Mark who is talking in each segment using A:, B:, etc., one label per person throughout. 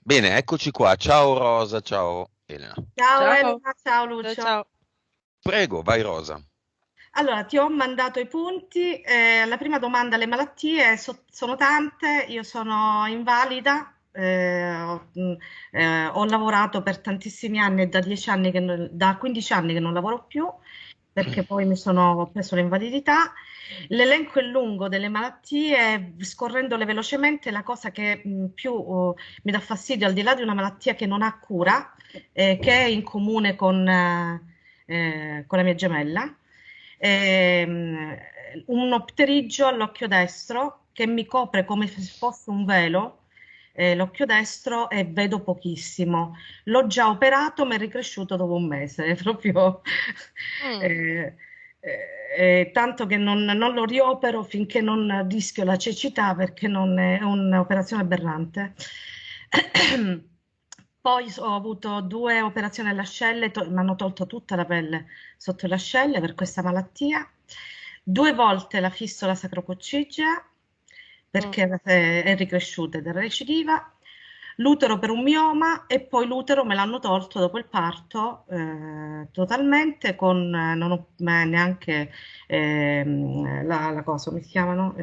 A: Bene, eccoci qua. Ciao Rosa, ciao Elena.
B: Ciao
C: Ciao,
B: Elena, ciao
C: ciao,
B: Lucio.
C: ciao.
A: Prego, vai Rosa.
B: Allora, ti ho mandato i punti. La prima domanda, le malattie sono tante, io sono invalida, ho lavorato per tantissimi anni e da 10 anni da 15 anni che non lavoro più perché poi ho preso l'invalidità. L'elenco è lungo delle malattie, scorrendole velocemente, la cosa che più mi dà fastidio, al di là di una malattia che non ha cura, che è in comune con la mia gemella, ehm, uno pterigio all'occhio destro che mi copre come se fosse un velo, l'occhio destro, e vedo pochissimo. L'ho già operato, ma è ricresciuto dopo un mese, è proprio
C: Mm,
B: eh, tanto che non lo riopero finché non rischio la cecità perché non è un'operazione aberrante. Poi ho avuto due operazioni alle ascelle, mi hanno tolto tutta la pelle sotto le ascelle per questa malattia. Due volte la fissola sacrococcigea
C: mm.
B: perché è ricresciuta ed era recidiva. L'utero per un mioma e poi l'utero me l'hanno tolto dopo il parto totalmente non ho neanche la cosa, come si chiamano?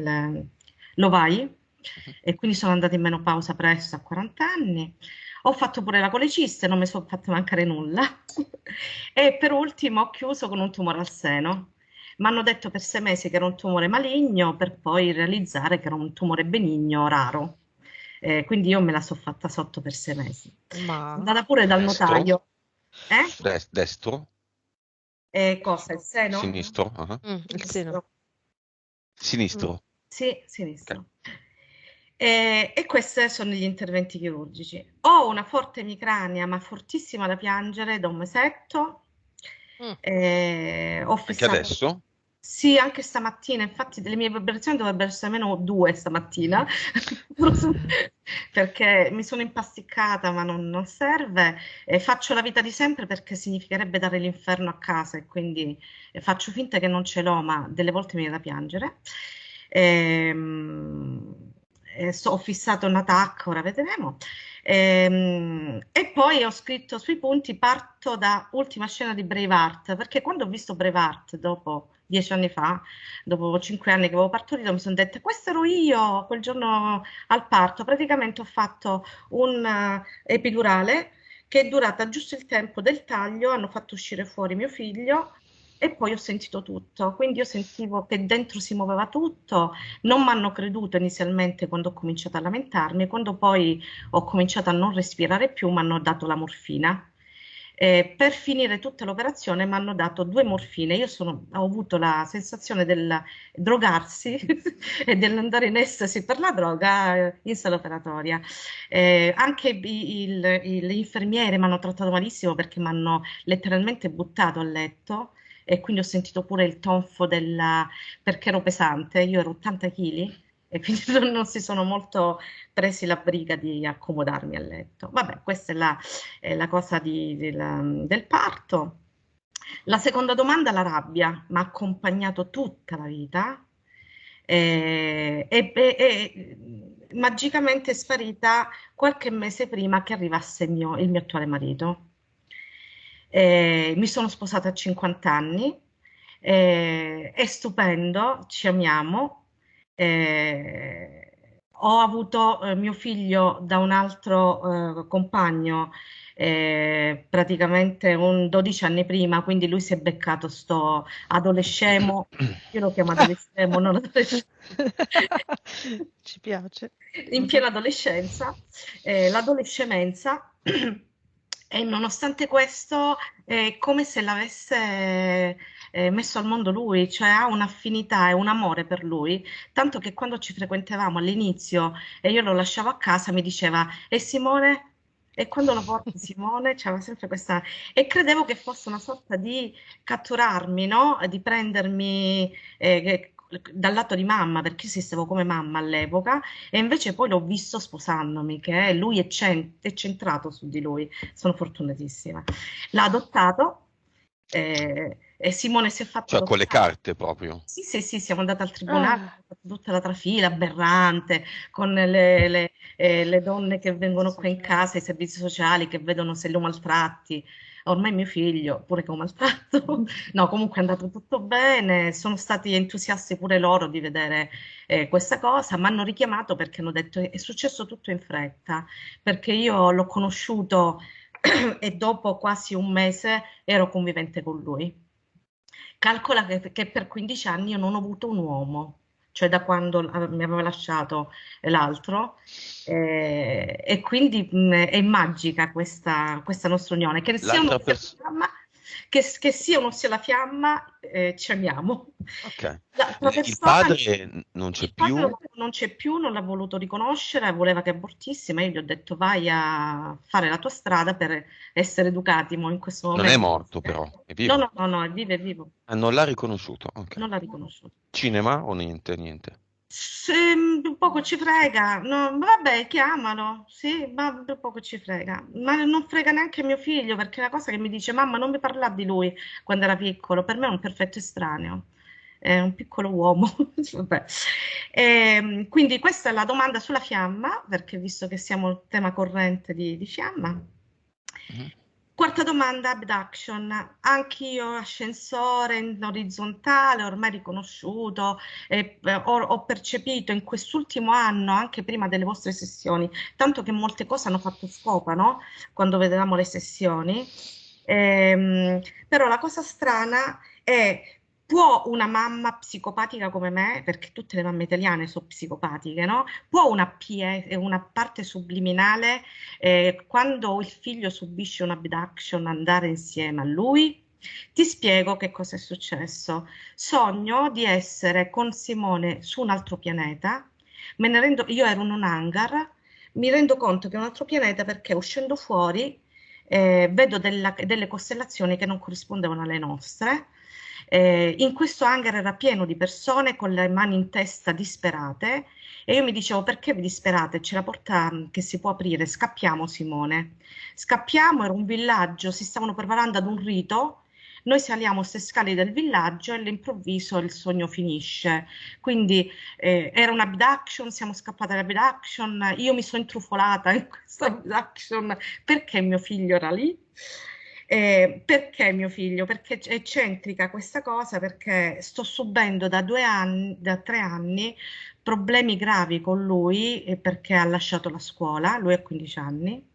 B: L'ovaie, e quindi sono andata in menopausa presto a 40 anni. Ho fatto pure la coleciste, non mi sono fatto mancare nulla. E per ultimo ho chiuso con un tumore al seno. Mi hanno detto per 6 mesi che era un tumore maligno, per poi realizzare che era un tumore benigno raro. Quindi io me la sono fatta sotto per 6 mesi. Sono
C: Ma
B: andata pure dal
A: Destro?
B: notaio. Eh?
A: Destro?
B: Cosa? Il seno?
A: Sinistro? Ah.
C: il seno.
B: Sinistro. Mm.
A: Sinistro.
B: Sì,
A: Ok.
B: sinistro. E questi sono gli interventi chirurgici. Ho una forte emicrania, ma fortissima da piangere da un mesetto.
C: Mm.
B: Ho
A: Anche
B: fissato,
A: adesso?
B: sì, anche stamattina. Infatti, delle mie vibrazioni dovrebbero essere almeno due stamattina, perché mi sono impasticcata, ma non serve. Faccio la vita di sempre perché significherebbe dare l'inferno a casa e quindi faccio finta che non ce l'ho, ma delle volte mi viene da piangere. Ehm, ho fissato un attacco, ora vedremo. E poi ho scritto sui punti, parto da ultima scena di Braveheart, perché quando ho visto Braveheart dopo 10 anni fa, dopo 5 anni che avevo partorito, mi sono detta, questo ero io quel giorno al parto. Praticamente ho fatto un epidurale che è durata giusto il tempo del taglio, hanno fatto uscire fuori mio figlio e poi ho sentito tutto. Quindi io sentivo che dentro si muoveva tutto, non mi hanno creduto inizialmente quando ho cominciato a lamentarmi, quando poi ho cominciato a non respirare più, mi hanno dato la morfina. Per finire tutta l'operazione mi hanno dato due morfine. Ho avuto la sensazione del drogarsi e dell'andare in estasi per la droga in sala operatoria. Anche le infermiere mi hanno trattato malissimo perché mi hanno letteralmente buttato a letto e quindi ho sentito pure il tonfo perché ero pesante, io ero 80 kg e quindi non si sono molto presi la briga di accomodarmi a letto. Vabbè, questa è la cosa del parto. La seconda domanda, la rabbia, mi ha accompagnato tutta la vita e magicamente è sparita qualche mese prima che arrivasse il mio attuale marito. Mi sono sposata a 50 anni, è stupendo, ci amiamo. Ho avuto mio figlio da un altro compagno praticamente 12 anni prima, quindi lui si è beccato sto adolescemo, io lo chiamo adolescemo, non adolescente,
C: Ci piace.
B: in piena adolescenza, l'adolescemenza, e nonostante questo è come se l'avesse messo al mondo lui, cioè ha un'affinità e un amore per lui, tanto che quando ci frequentavamo all'inizio e io lo lasciavo a casa mi diceva, e Simone? E quando lo porti Simone? C'era sempre questa. E credevo che fosse una sorta di catturarmi, no? Di prendermi dal lato di mamma, perché io esistevo come mamma all'epoca, e invece poi l'ho visto sposandomi, che lui è centrato su di lui. Sono fortunatissima. L'ha adottato, E Simone si è fatto
A: Cioè con le
B: adottare.
A: carte proprio.
B: Sì, sì, sì, siamo andati al tribunale,
C: Ah,
B: abbiamo fatto tutta la trafila aberrante, con le donne che vengono qua in casa, i servizi sociali che vedono se li ho maltratti. Ormai mio figlio, pure che ho maltratto. No, comunque è andato tutto bene, sono stati entusiasti pure loro di vedere questa cosa, mi hanno richiamato perché hanno detto è successo tutto in fretta, perché io l'ho conosciuto e dopo quasi un mese ero convivente con lui. Calcola che per 15 anni io non ho avuto un uomo, cioè da quando mi aveva lasciato l'altro, e quindi è magica questa nostra unione, che sia o non
A: L'altra
B: sia la
A: persona...
B: fiamma, che sia o non sia la fiamma, ci amiamo.
A: Ok.
B: L'altra
A: Il
B: persona,
A: padre non c'è
B: il padre
A: più,
B: non c'è più, non l'ha voluto riconoscere, voleva che abortissi, ma io gli ho detto vai a fare la tua strada per essere educati mo in questo
A: non è
B: momento.
A: morto però, è
B: No,
A: vivo.
B: no, no, no, è vivo,
A: Non l'ha riconosciuto, ok.
B: non l'ha riconosciuto.
A: Cinema o niente, niente.
B: Se, un poco ci frega, no, vabbè, chiamalo, sì, ma un poco ci frega, ma non frega neanche mio figlio perché è una cosa che mi dice, mamma, non mi parlare di lui quando era piccolo, per me è un perfetto estraneo, è un piccolo uomo. Vabbè. Quindi questa è la domanda sulla fiamma, perché visto che siamo il tema corrente di fiamma.
A: Mhm.
B: Quarta domanda, abduction. Anch'io ascensore in orizzontale, ormai riconosciuto, ho percepito in quest'ultimo anno, anche prima delle vostre sessioni, tanto che molte cose hanno fatto scopa, no? Quando vedevamo le sessioni. Però la cosa strana è, può una mamma psicopatica come me, perché tutte le mamme italiane sono psicopatiche, no? Può una parte subliminale quando il figlio subisce un abduction andare insieme a lui? Ti spiego che cosa è successo. Sogno di essere con Simone su un altro pianeta, io ero in un hangar, mi rendo conto che è un altro pianeta perché uscendo fuori vedo delle costellazioni che non corrispondevano alle nostre. In questo hangar era pieno di persone con le mani in testa disperate e io mi dicevo perché vi disperate? C'è la porta che si può aprire, scappiamo Simone. Scappiamo, era un villaggio, si stavano preparando ad un rito. Noi saliamo queste scale del villaggio e all'improvviso il sogno finisce. Quindi era una abduction, siamo scappate dall'abduction, io mi sono intrufolata in questa abduction perché mio figlio era lì. Perché mio figlio? Perché è eccentrica questa cosa, perché sto subendo da 2 anni, da 3 anni, problemi gravi con lui perché ha lasciato la scuola, lui ha 15 anni,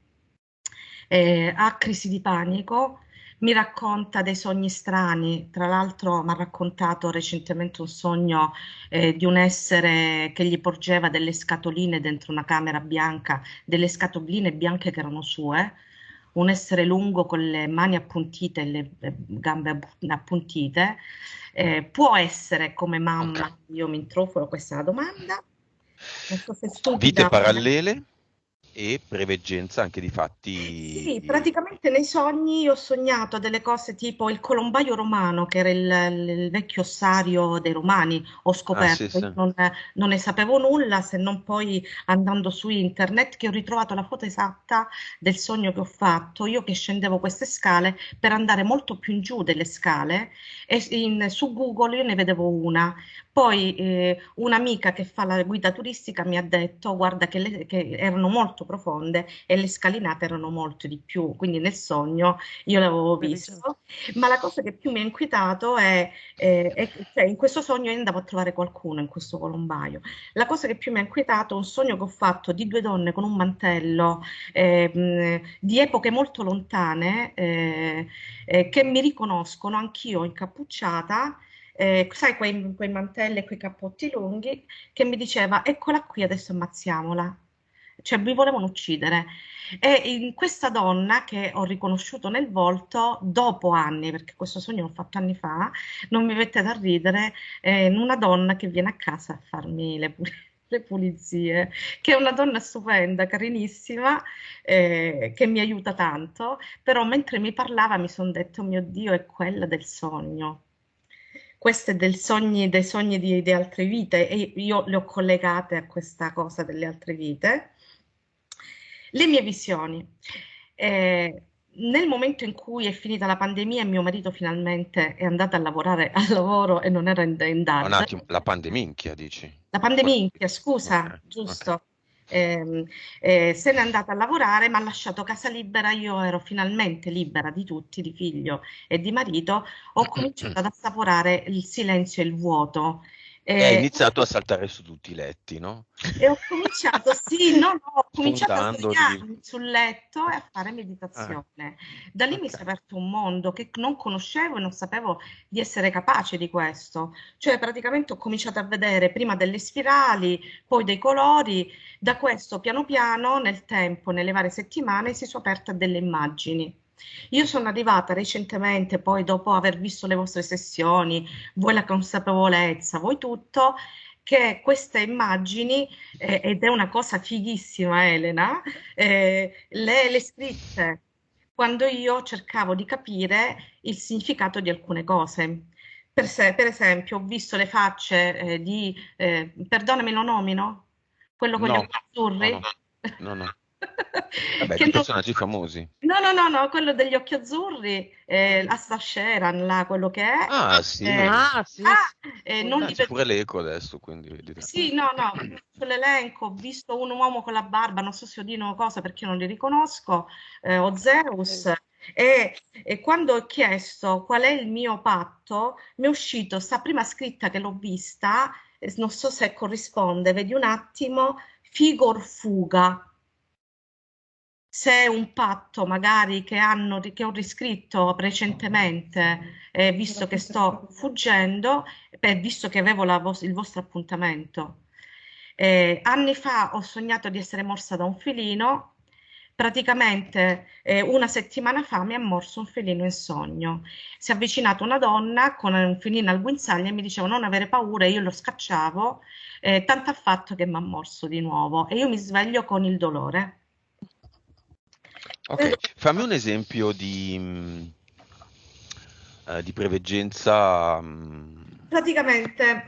B: ha crisi di panico, mi racconta dei sogni strani, tra l'altro mi ha raccontato recentemente un sogno di un essere che gli porgeva delle scatoline dentro una camera bianca, delle scatoline bianche che erano sue, un essere lungo con le mani appuntite e le gambe appuntite. Può essere come
A: Ok.
B: mamma, io mi introfolo, questa è la domanda. Non so se è
A: Vite
B: stupida.
A: parallele e preveggenza anche di
B: Sì,
A: fatti...
B: praticamente nei sogni ho sognato delle cose tipo il colombaio romano, che era il vecchio ossario dei romani, ho
A: Ah, sì,
B: scoperto, io
A: sì.
B: non ne sapevo nulla se non poi andando su internet che ho ritrovato la foto esatta del sogno che ho fatto, io che scendevo queste scale per andare molto più in giù delle scale e su Google io ne vedevo una. Poi un'amica che fa la guida turistica mi ha detto, guarda che erano molto profonde e le scalinate erano molto di più, quindi nel sogno io l'avevo
C: intelligente.
B: visto, ma la cosa che più mi ha inquietato cioè in questo sogno io andavo a trovare qualcuno in questo colombaio. La cosa che più mi ha inquietato è un sogno che ho fatto di due donne con un mantello di epoche molto lontane che mi riconoscono, anch'io incappucciata. Sai, quei mantelli e quei cappotti lunghi, che mi diceva, eccola qui, adesso ammazziamola. Cioè, mi volevano uccidere. E in questa donna che ho riconosciuto nel volto dopo anni, perché questo sogno l'ho fatto anni fa, non mi mettete a ridere, in una donna che viene a casa a farmi le pulizie, che è una donna stupenda, carinissima, che mi aiuta tanto, però mentre mi parlava mi sono detto, mio Dio, è quella del sogno. Queste dei sogni di altre vite e io le ho collegate a questa cosa delle altre vite. Le mie visioni. nel momento in cui è finita la pandemia e mio marito finalmente è andato a lavorare al lavoro e non era in
A: Un
B: DAD,
A: attimo, la pandeminchia, dici?
B: la
A: Cosa?
B: pandemia, scusa,
A: Ok, ok.
B: giusto. Se n'è andata a lavorare, mi ha lasciato casa libera, io ero finalmente libera di tutti, di figlio e di marito, ho cominciato ad assaporare il silenzio e il vuoto.
A: E hai
B: Eh,
A: iniziato a saltare su tutti i letti, no?
B: e ho cominciato, sì, no, no, ho cominciato a
A: Sfondandoli.
B: sdraiarmi sul letto e a fare
A: Ah,
B: meditazione. Da lì mi si è
A: ok.
B: aperto un mondo che non conoscevo e non sapevo di essere capace di questo. Cioè, praticamente ho cominciato a vedere prima delle spirali, poi dei colori. Da questo, piano piano, nel tempo, nelle varie settimane, si sono aperte a delle immagini. Io sono arrivata recentemente, poi dopo aver visto le vostre sessioni, voi la consapevolezza, voi tutto, che queste immagini, ed è una cosa fighissima, Elena, le scritte quando io cercavo di capire il significato di alcune cose. Per esempio, ho visto le facce perdonami, lo nomino? Quello con gli
A: No,
B: occhi
A: no,
B: azzurri?
A: no, no, no. Vabbè,
B: Che
A: di
B: non-
A: personaggi famosi.
B: No, no, no, no, quello degli occhi azzurri, Asta Sheeran, là, quello che è.
A: Ah, sì.
C: Ah, sì,
B: Non li
C: assolutamente.
A: C'è
B: vedo.
A: pure l'eco adesso, quindi vedi te.
B: Sì, no, no, sull'elenco ho visto un uomo con la barba, non so se Odino o cosa perché io non li riconosco, o Zeus, e quando ho chiesto qual è il mio patto, mi è uscito sta prima scritta che l'ho vista, non so se corrisponde, vedi un attimo, Figor Fuga. Se è un patto magari che ho riscritto recentemente, visto che sto fuggendo, visto che avevo il vostro appuntamento. Anni fa ho sognato di essere morsa da un felino, praticamente una settimana fa mi ha morso un felino in sogno. Si è avvicinata una donna con un felino al guinzaglio e mi diceva non avere paura, e io lo scacciavo, tanto ha fatto che mi ha morso di nuovo e io mi sveglio con il dolore.
A: Ok, fammi un esempio di preveggenza.
B: Praticamente,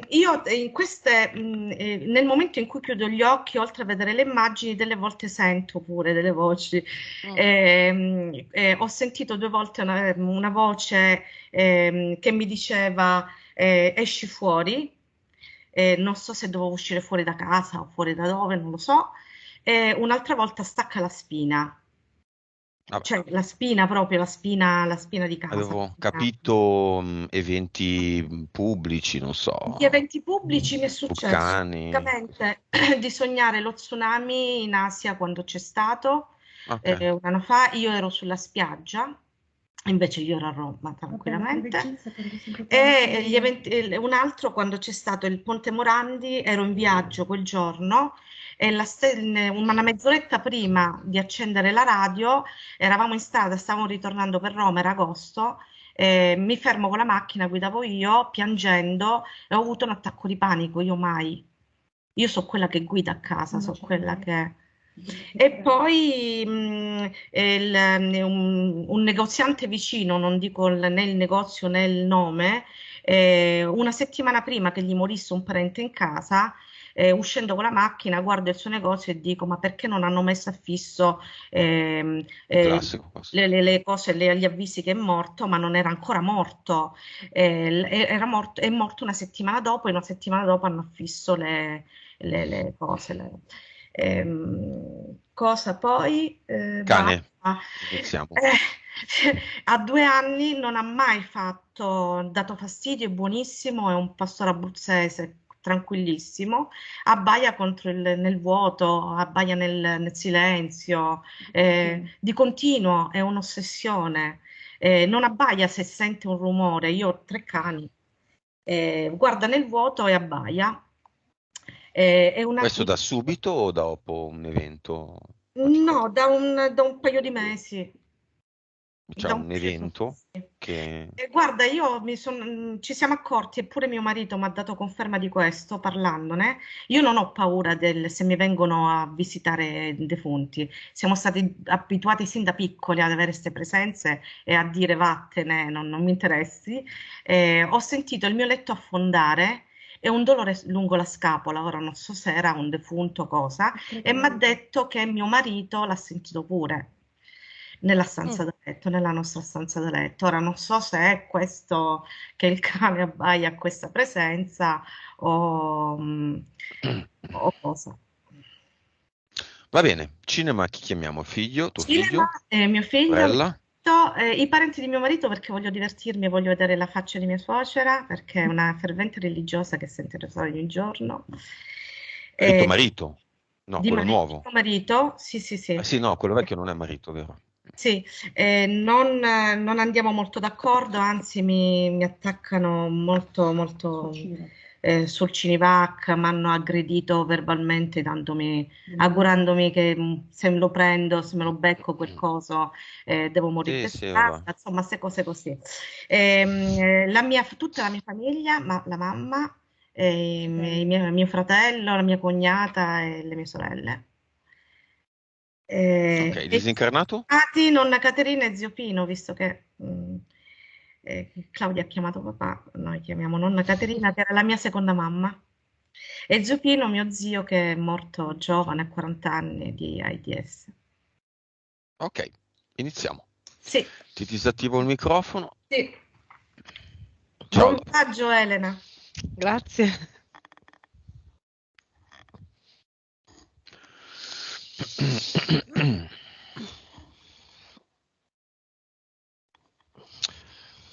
B: io nel momento in cui chiudo gli occhi, oltre a vedere le immagini, delle volte sento pure delle voci.
C: Mm.
B: Ho sentito 2 volte una voce che mi diceva esci fuori. Non so se dovevo uscire fuori da casa o fuori da dove, non lo so. E un'altra volta stacca la spina,
A: Vabbè,
B: cioè la spina proprio, la spina di casa.
A: avevo capito eventi pubblici, non
B: Di
A: so,
B: eventi pubblici mi è successo
A: vulcani.
B: praticamente di sognare lo tsunami in Asia quando c'è stato,
A: Ok,
B: un anno fa. Io ero sulla spiaggia, invece io ero a Roma tranquillamente. E un altro quando c'è stato il Ponte Morandi, ero in viaggio quel giorno e una mezz'oretta prima di accendere la radio eravamo in strada, stavamo ritornando per Roma, era agosto. Mi fermo con la macchina, guidavo io, piangendo, e ho avuto un attacco di panico, io mai. Io so quella che guida a casa, so quella che... E poi un negoziante vicino, non dico né il negozio né il nome, una settimana prima che gli morisse un parente in casa, uscendo con la macchina, guardo il suo negozio e dico: ma perché non hanno messo a fisso
A: un classico questo.
B: le cose, gli avvisi che è morto, ma non era ancora morto, era morto, è morto una settimana dopo, e una settimana dopo hanno affisso le cose. Cosa poi?
A: Cane,
B: Basta.
A: iniziamo.
B: A 2 anni non ha mai dato fastidio, è buonissimo, è un pastore abruzzese tranquillissimo, abbaia nel vuoto, abbaia nel silenzio, di continuo, è un'ossessione. Non abbaia se sente un rumore, io ho 3 cani, guarda nel vuoto e abbaia. È una,
A: Questo da subito o dopo un evento
B: no,
A: particolare?
B: da un paio di mesi.
A: C'è
B: Da un
A: un
B: paio di
A: evento
B: mesi.
A: che...
B: Guarda, ci siamo accorti, eppure mio marito mi ha dato conferma di questo parlandone. Io non ho paura se mi vengono a visitare i defunti. Siamo stati abituati sin da piccoli ad avere queste presenze e a dire vattene, non mi interessi. Ho sentito il mio letto affondare e un dolore lungo la scapola. Ora non so se era un defunto o cosa, e mi ha detto che mio marito l'ha sentito pure. nella stanza da letto, nella nostra stanza da letto. Ora non so se è questo che il cane abbaia a questa presenza o cosa.
A: Va bene, cinema chi chiamiamo? Figlio, tuo
B: Cinema,
A: figlio?
B: mio figlio,
A: Sorella?
B: i parenti di mio marito perché voglio divertirmi e voglio vedere la faccia di mia suocera perché è una fervente religiosa che sente il rosario ogni giorno.
A: Hai detto
B: Eh,
A: marito? No,
B: di
A: quello nuovo.
B: mio marito, sì, sì,
A: Ah
B: sì.
A: sì, no, quello vecchio non è marito, vero?
B: Sì, non andiamo molto d'accordo, anzi mi attaccano molto, molto sul Cinivac, mi hanno aggredito verbalmente augurandomi che se me lo prendo, se me lo becco quel coso, devo morire
A: Sì,
B: per
A: sì, vabbè.
B: strada, insomma, queste cose così. Tutta la mia famiglia, la mamma, mio fratello, la mia cognata e le mie sorelle.
A: Ok,
B: E
A: disincarnato?
B: nonna Caterina e zio Pino, visto che Claudia ha chiamato papà, noi chiamiamo nonna Caterina, che era la mia seconda mamma, e zio Pino, mio zio, che è morto giovane, a 40 anni di AIDS.
A: Ok, iniziamo.
B: Sì,
A: Ti disattivo il microfono.
B: sì.
A: Ciao.
B: Buon viaggio, Elena.
C: Grazie.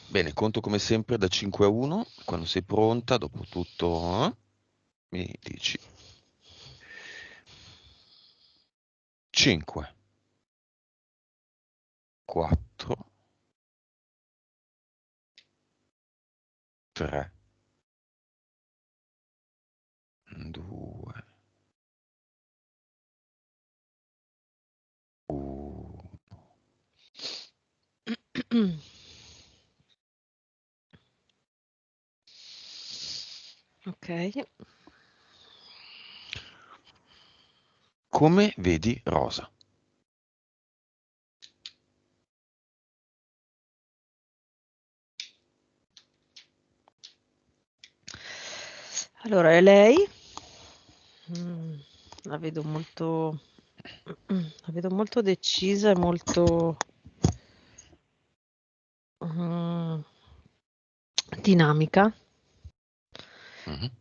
A: Bene, conto come sempre da 5 a 1. Quando sei pronta, dopo tutto, mi dici 5, 4, 3, 2, 1.
C: Ok.
A: Come vedi Rosa?
C: Allora, è lei. Mm, la vedo molto, la vedo molto decisa e molto mm, dinamica.
A: Mhm.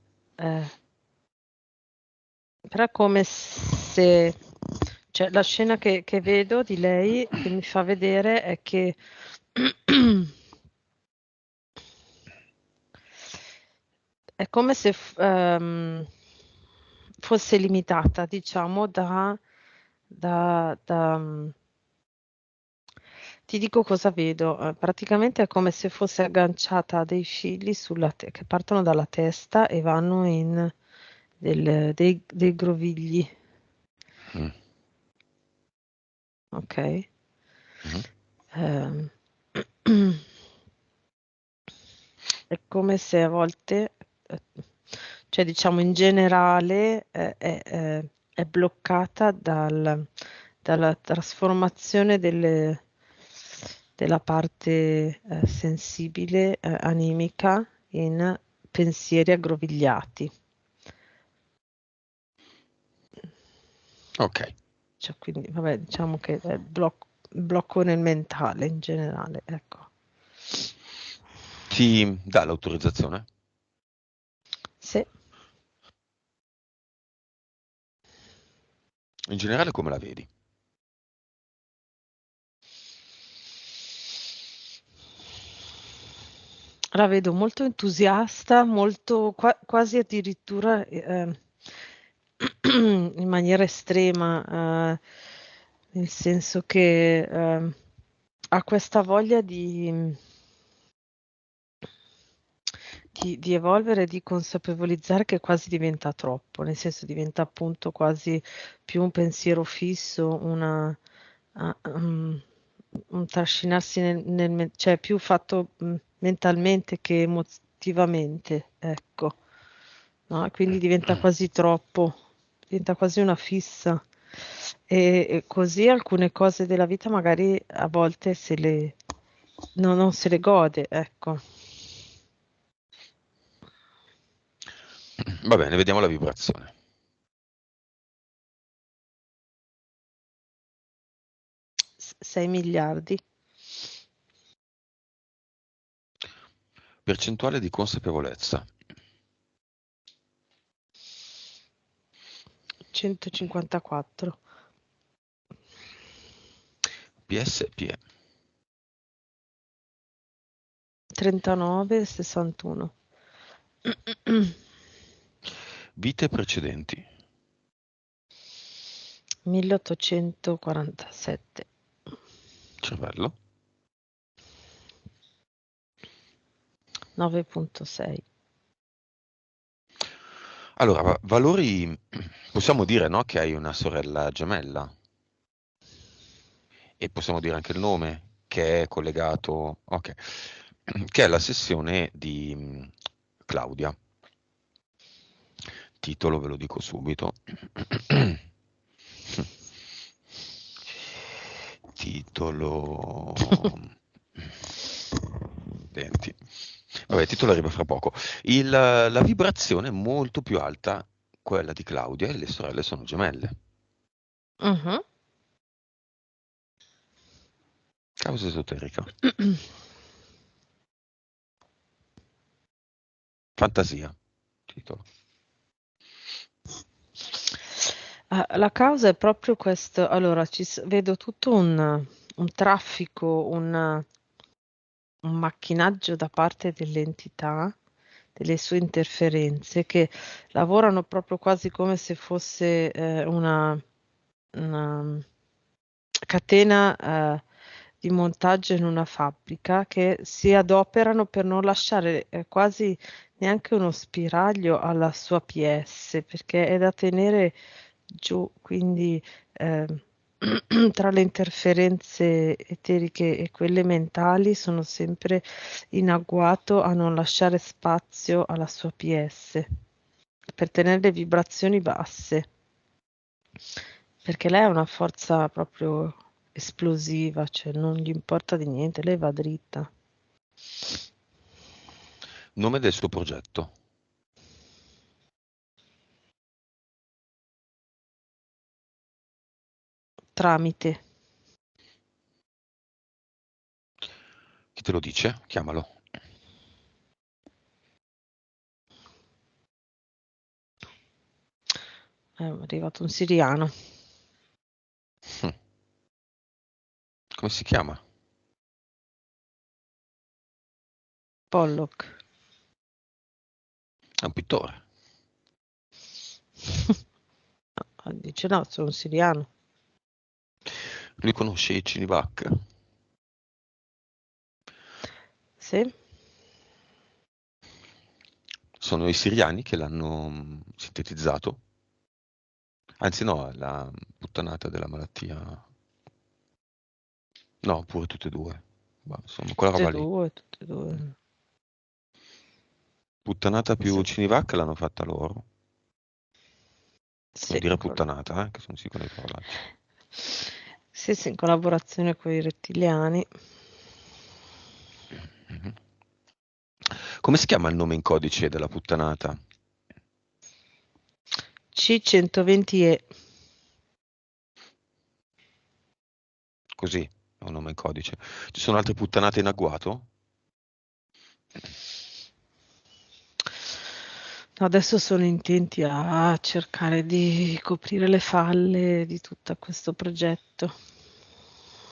C: Però è come se, cioè, la scena che vedo di lei che mi fa vedere è che è come se fosse limitata, diciamo, da ti dico cosa vedo. Praticamente è come se fosse agganciata a dei fili che partono dalla testa e vanno in dei grovigli,
A: Mm.
C: ok?
A: Mhm.
C: Ehm, È come se a volte, eh, cioè diciamo in generale, è bloccata dalla trasformazione della parte sensibile, animica, in pensieri aggrovigliati.
A: Ok,
C: Cioè, quindi, vabbè, diciamo che è blocco nel mentale in generale, ecco.
A: ti dà l'autorizzazione?
C: Sì.
A: In generale come la vedi?
C: La vedo molto entusiasta, molto quasi addirittura in maniera estrema, nel senso che ha questa voglia di evolvere, di consapevolizzare che quasi diventa troppo, nel senso diventa appunto quasi più un pensiero fisso, ah, um, un trascinarsi cioè più fatto mentalmente che emotivamente, ecco, no? Quindi diventa quasi troppo, diventa quasi una fissa. E così alcune cose della vita magari a volte non se le gode, ecco.
A: Va bene, vediamo la vibrazione.
C: 6 miliardi.
A: Percentuale di consapevolezza.
C: 154.
A: PSPE.
C: 39,61.
A: Vite precedenti.
C: 1847.
A: Cervello.
C: 9,6.
A: Allora, valori, possiamo dire, no, che hai una sorella gemella e possiamo dire anche il nome che è collegato, ok, che è la sessione di Claudia. Titolo ve lo dico subito. Titolo. Denti. Vabbè, titolo arriva fra poco. La vibrazione è molto più alta, quella di Claudia, e le sorelle sono gemelle.
C: Mhm.
A: Causa esoterica. Fantasia. Titolo.
C: La causa è proprio questo. Allora, vedo tutto un traffico, un macchinaggio da parte dell'entità, delle sue interferenze, che lavorano proprio quasi come se fosse una catena di montaggio in una fabbrica, che si adoperano per non lasciare quasi neanche uno spiraglio alla sua PS, perché è da tenere giù, quindi tra le interferenze eteriche e quelle mentali sono sempre in agguato a non lasciare spazio alla sua PS, per tenere le vibrazioni basse, perché lei ha una forza proprio esplosiva, cioè non gli importa di niente, lei va dritta.
A: Nome del suo progetto.
C: Tramite.
A: Chi te lo dice? Chiamalo.
C: È arrivato un siriano.
A: Hm. Come si chiama?
C: Pollock.
A: È un pittore.
C: Dice no, sono un siriano.
A: Lui conosce i Cinivac.
C: Sì?
A: Sono i siriani che l'hanno sintetizzato. Anzi no, la puttanata della malattia. No, pure tutte e due. Ma insomma, quella roba lì.
C: Tutte e due.
A: Puttanata più
C: Sì,
A: Cinivac l'hanno fatta loro.
C: sì,
A: Non dire puttanata, che sono sicuro dei parolacce.
C: sì, sì, in collaborazione con i rettiliani.
A: Mhm. Come si chiama il nome in codice della puttanata?
C: C120E.
A: Così, è un nome in codice. Ci sono altre puttanate in agguato?
C: Adesso sono intenti a cercare di coprire le falle di tutto questo progetto,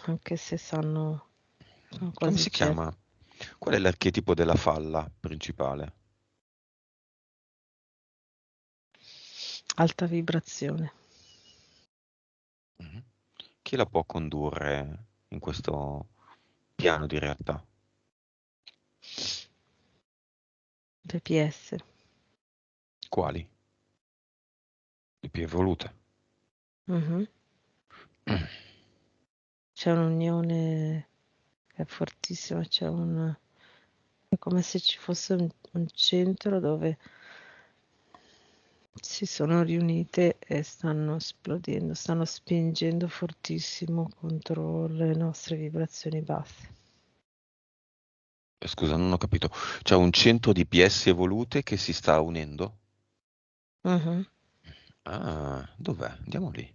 C: anche se sono
A: Come
C: quasi
A: si
C: certi.
A: chiama? Qual è l'archetipo della falla principale?
C: Alta vibrazione.
A: Mhm. Chi la può condurre in questo piano di realtà?
C: Le PS.
A: Quali? Le più evolute.
C: Mhm. C'è un'unione che è fortissima, è come se ci fosse un centro dove si sono riunite e stanno esplodendo, stanno spingendo fortissimo contro le nostre vibrazioni basse.
A: Scusa, non ho capito. C'è un centro di PS evolute che si sta unendo?
C: Mhm.
A: Ah, dov'è? Andiamo lì.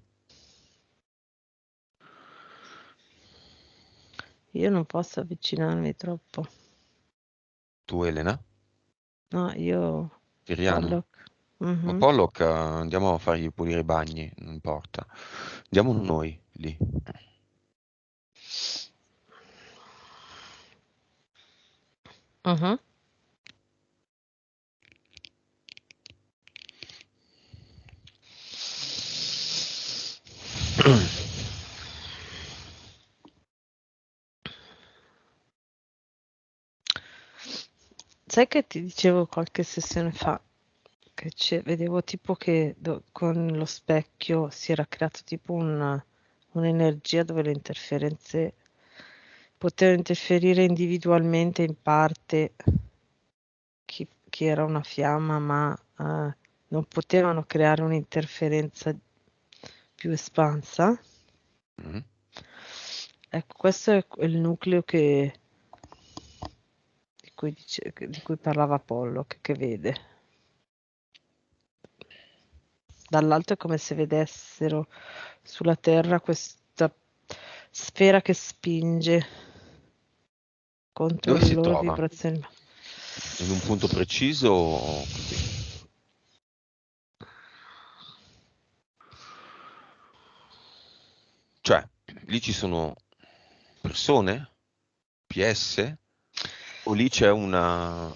C: Io non posso avvicinarmi troppo.
A: Tu, Elena?
C: No, io
A: Siriano?
C: Pollock.
A: Ma
C: Mhm.
A: Pollock, andiamo a fargli pulire i bagni, non importa. Andiamo noi lì.
C: Mhm. Sai che ti dicevo qualche sessione fa che vedevo tipo che con lo specchio si era creato tipo un'energia dove le interferenze potevano interferire individualmente in parte chi era una fiamma, ma non potevano creare un'interferenza più espansa.
A: Mhm.
C: Ecco, questo è il nucleo di cui parlava Apollo, che vede. Dall'alto è come se vedessero sulla Terra questa sfera che spinge contro
A: Dove
C: le
A: si
C: loro
A: trova?
C: vibrazioni.
A: In un punto preciso o così? Cioè, lì ci sono persone? PS? O lì c'è una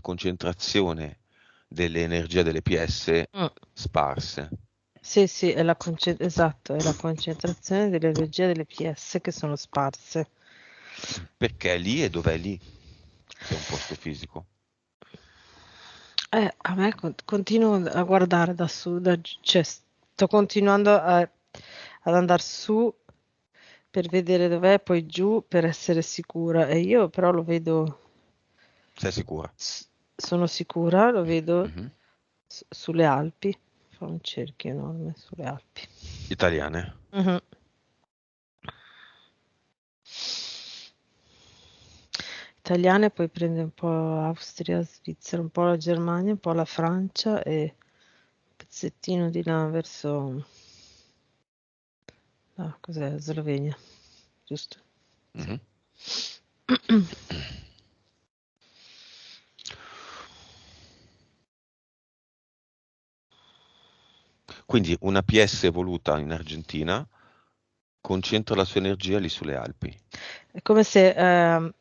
A: concentrazione delle energie delle PS
C: Mm.
A: sparse?
C: Sì, sì, esatto, è la concentrazione dell'energia delle PS che sono sparse.
A: Perché lì e dov'è lì? Se è un posto fisico.
C: A me continuo a guardare da su, cioè sto continuando ad andare su per vedere dov'è, poi giù per essere sicura. E io però lo vedo,
A: Sei sicura?
C: sono sicura, lo vedo
A: Mhm.
C: sulle Alpi. Fa un cerchio enorme sulle Alpi.
A: Italiane?
C: Mhm. Italiane, poi prende un po' Austria, Svizzera, un po' la Germania, un po' la Francia e un pezzettino di là verso cos'è? Slovenia, giusto? Sì.
A: Mhm. Quindi una PS evoluta in Argentina concentra la sua energia lì sulle Alpi.
C: È come se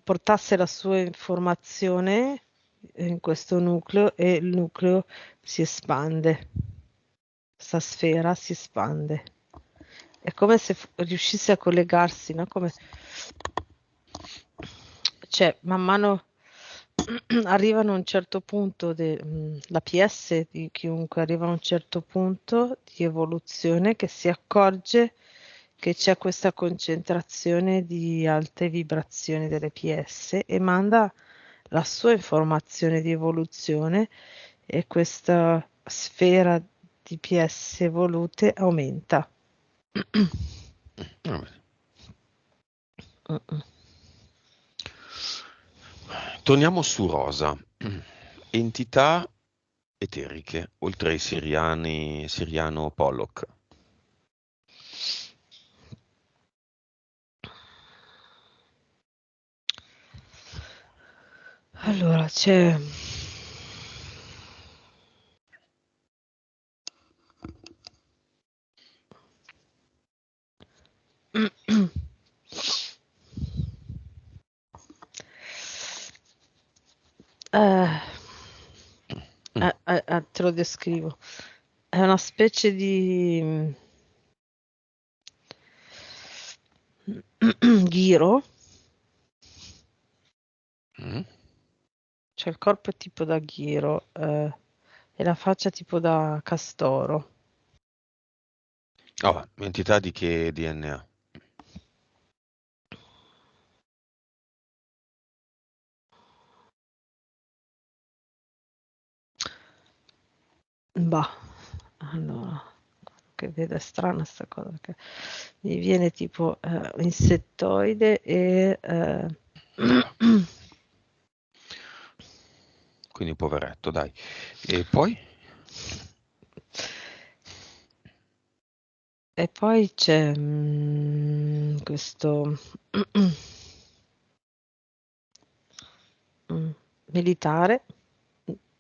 C: portasse la sua informazione in questo nucleo e il nucleo si espande. Questa sfera si espande. È come se riuscisse a collegarsi, no? Come cioè, man mano arrivano a un certo punto, la PS di chiunque arriva a un certo punto di evoluzione che si accorge che c'è questa concentrazione di alte vibrazioni delle PS e manda la sua informazione di evoluzione e questa sfera di PS evolute aumenta.
A: Vabbè.
C: Mm-mm.
A: Torniamo su Rosa. Entità eteriche, oltre ai Siriano Pollock.
C: Allora, c'è eh,
A: Mm.
C: te lo descrivo. È una specie di ghiro,
A: Mm.
C: cioè il corpo è tipo da ghiro e la faccia tipo da castoro.
A: Oh, entità di che DNA?
C: Bah, allora, che vedo è strana sta cosa, perché mi viene tipo insettoide e
A: Quindi poveretto, dai. E poi?
C: e poi c'è questo militare,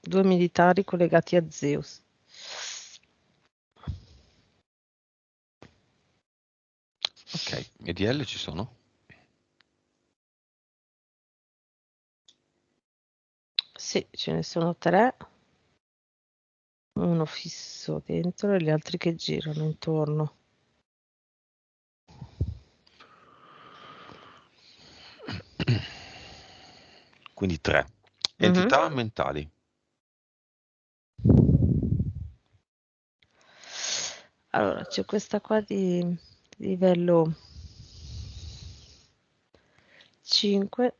C: 2 militari collegati a Zeus.
A: Ok, e DL ci sono?
C: Sì, ce ne sono 3, uno fisso dentro e gli altri che girano intorno.
A: Quindi 3.
C: Mhm.
A: Entità mentali.
C: Allora, c'è questa qua di livello 5.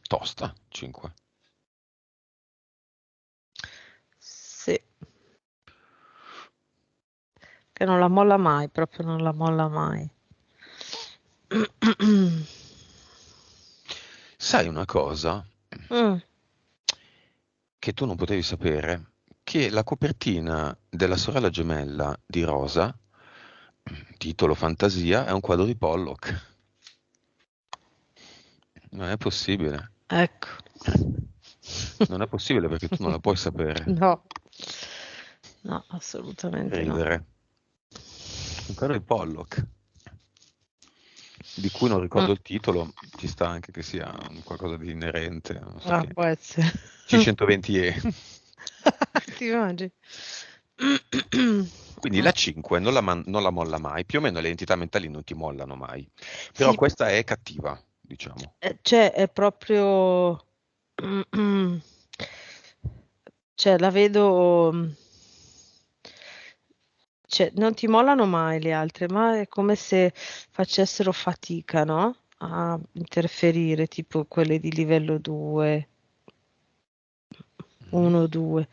A: Tosta, 5.
C: Sì, che non la molla mai, proprio non la molla mai.
A: Sai una cosa
C: Mm,
A: che tu non potevi sapere? Che la copertina della sorella gemella di Rosa, titolo Fantasia, è un quadro di Pollock. Non è possibile.
C: ecco.
A: Non è possibile perché tu non la puoi sapere.
C: No, no, assolutamente no.
A: Ridere. Un quadro di Pollock, di cui non ricordo il titolo, ci sta anche che sia un qualcosa di inerente, non so
C: Ah,
A: che.
C: può essere.
A: C120E.
C: Ti immagini?
A: Quindi la 5 non la molla mai, più o meno le entità mentali non ti mollano mai, però
C: Sì,
A: questa è cattiva, diciamo.
C: cioè è proprio, cioè la vedo, cioè non ti mollano mai le altre, ma è come se facessero fatica, no? A interferire, tipo quelle di livello 2, 1, 2.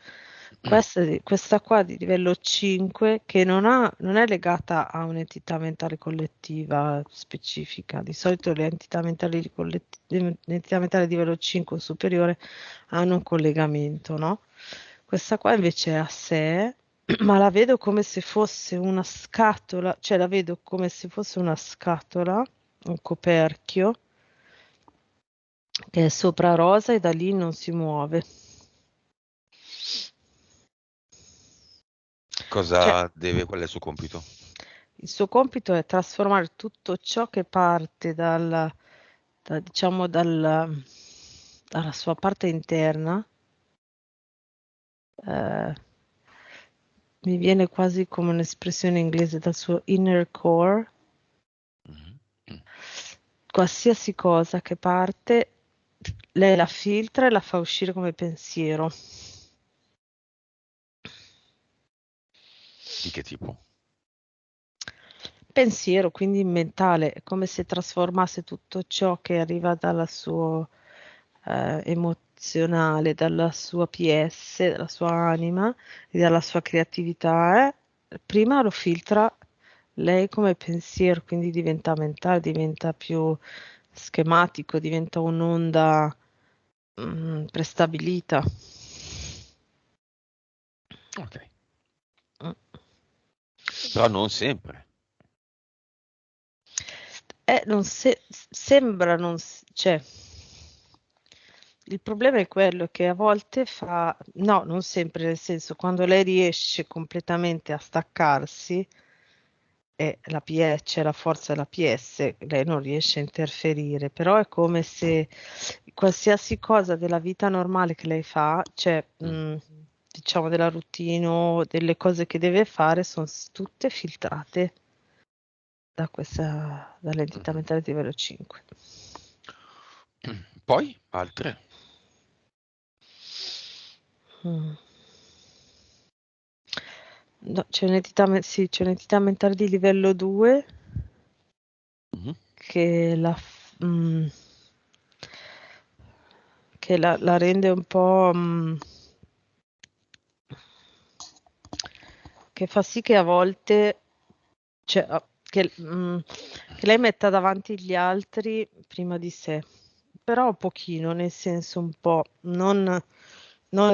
C: Questa qua di livello 5 che non è legata a un'entità mentale collettiva specifica. Di solito le entità mentali, l'entità mentale di livello 5 o superiore hanno un collegamento, no? Questa qua invece è a sé, ma la vedo come se fosse una scatola, cioè la vedo come se fosse una scatola, un coperchio che è sopra Rosa e da lì non si muove. Cioè,
A: Qual è il suo compito?
C: il suo compito è trasformare tutto ciò che parte diciamo, dalla sua parte interna. eh, Mi viene quasi come un'espressione inglese dal suo inner core,
A: Mhm. Mm.
C: qualsiasi cosa che parte, lei la filtra e la fa uscire come pensiero.
A: Di che tipo?
C: Pensiero, quindi mentale, è come se trasformasse tutto ciò che arriva dalla sua emozionale, dalla sua PS, dalla sua anima e dalla sua creatività. Prima lo filtra lei come pensiero, quindi diventa mentale, diventa più schematico, diventa un'onda prestabilita.
A: Ok,
C: Mm.
A: però non sempre.
C: Non sembra non, cioè, il problema è quello che a volte fa, no, non sempre, nel senso, quando lei riesce completamente a staccarsi e la PS, c'è la forza della PS, lei non riesce a interferire, però è come se qualsiasi cosa della vita normale che lei fa, cioè, diciamo della routine o delle cose che deve fare, sono tutte filtrate dall'entità
A: Mhm.
C: mentale di livello 5.
A: Poi altre?
C: Mm. No, sì, c'è un'entità mentale di livello 2
A: Mhm.
C: che la rende un po', che fa sì che a volte, cioè, che lei metta davanti gli altri prima di sé, però un pochino, nel senso un po', non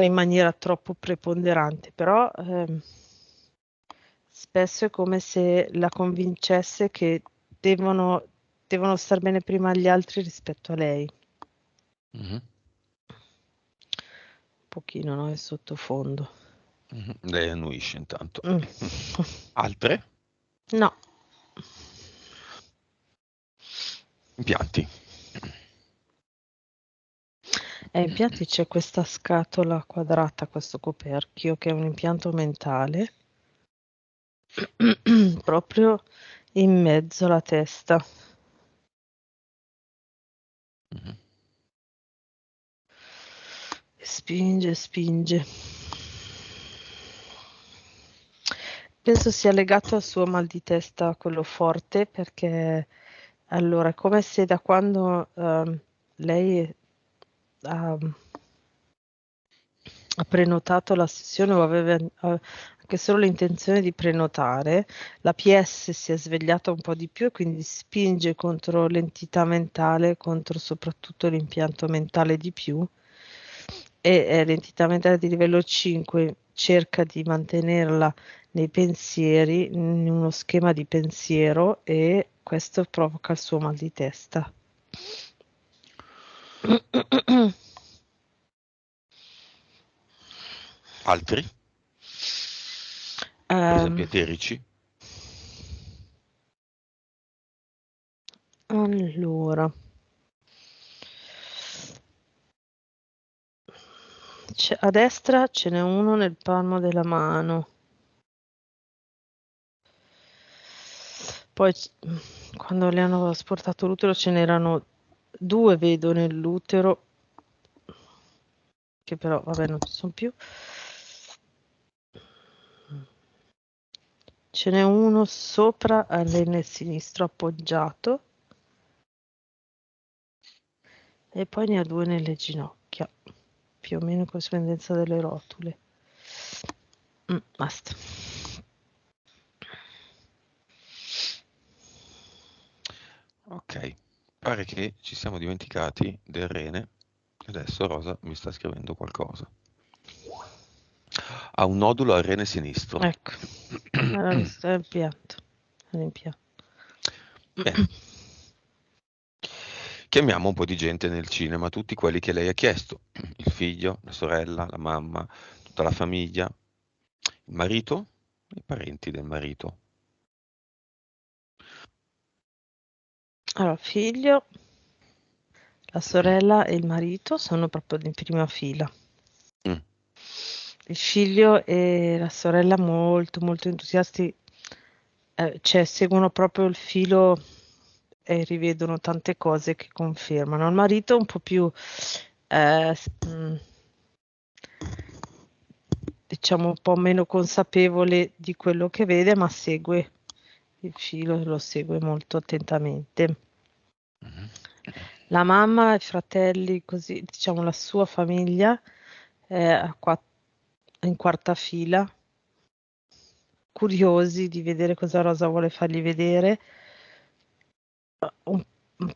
C: in maniera troppo preponderante, però spesso è come se la convincesse che devono star bene prima gli altri rispetto a lei.
A: Mhm.
C: Un pochino, no? È sottofondo.
A: Lei annuisce intanto.
C: Mm.
A: Altre?
C: No.
A: Impianti.
C: Ai impianti c'è questa scatola quadrata, questo coperchio, che è un impianto mentale, proprio in mezzo alla testa.
A: Mhm.
C: Spinge, spinge. Penso sia legato al suo mal di testa, quello forte, perché allora è come se da quando lei ha prenotato la sessione o aveva anche solo l'intenzione di prenotare, la PS si è svegliata un po' di più e quindi spinge contro l'entità mentale, contro soprattutto l'impianto mentale di più, e l'entità mentale di livello 5 cerca di mantenerla nei pensieri, in uno schema di pensiero, e questo provoca il suo mal di testa.
A: Altri? Per esempio eterici?
C: Allora, a destra ce n'è uno nel palmo della mano. Poi quando le hanno asportato l'utero ce n'erano 2, vedo, nell'utero, che però vabbè non ci sono più. Ce n'è uno sopra all'enne sinistro appoggiato e poi ne ha 2 nelle ginocchia, più o meno in corrispondenza delle rotule. Basta.
A: Ok, pare che ci siamo dimenticati del rene. Adesso Rosa mi sta scrivendo qualcosa. Ha un nodulo al rene sinistro.
C: Ecco, era l'impianto.
A: Bene. Chiamiamo un po' di gente nel cinema, tutti quelli che lei ha chiesto. Il figlio, la sorella, la mamma, tutta la famiglia, il marito, i parenti del marito.
C: Allora, figlio, la sorella e il marito sono proprio in prima fila.
A: Mm.
C: Il figlio e la sorella molto molto entusiasti, cioè seguono proprio il filo e rivedono tante cose che confermano. Il marito un po' più diciamo un po' meno consapevole di quello che vede, ma segue il filo, lo segue molto attentamente.
A: Mhm.
C: La mamma, i fratelli, così diciamo la sua famiglia è in quarta fila, curiosi di vedere cosa Rosa vuole fargli vedere,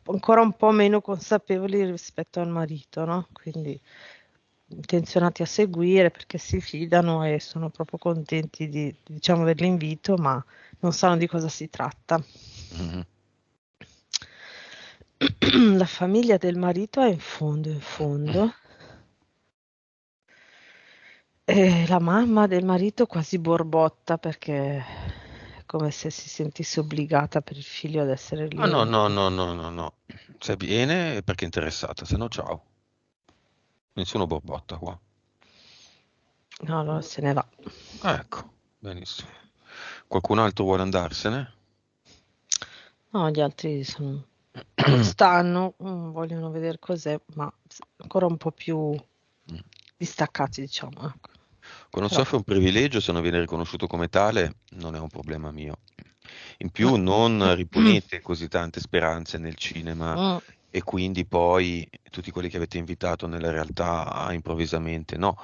C: ancora un po' meno consapevoli rispetto al marito, no? Quindi intenzionati a seguire perché si fidano e sono proprio contenti diciamo, dell'invito, ma non sanno di cosa si tratta.
A: Mhm.
C: La famiglia del marito è in fondo, e la mamma del marito quasi borbotta perché è come se si sentisse obbligata per il figlio ad essere lì.
A: Ah, no, no, no, no, no, no. Se viene è perché è interessata, se no ciao. Nessuno borbotta qua.
C: No, allora se ne va.
A: Ecco, benissimo. Qualcun altro vuole andarsene?
C: No, gli altri stanno, vogliono vedere cos'è, ma ancora un po' più distaccati, diciamo. Ecco.
A: Quando
C: Però,
A: si offre un privilegio, se non viene riconosciuto come tale, non è un problema mio. In più, non riponete così tante speranze nel cinema e quindi poi tutti quelli che avete invitato nella realtà improvvisamente. No,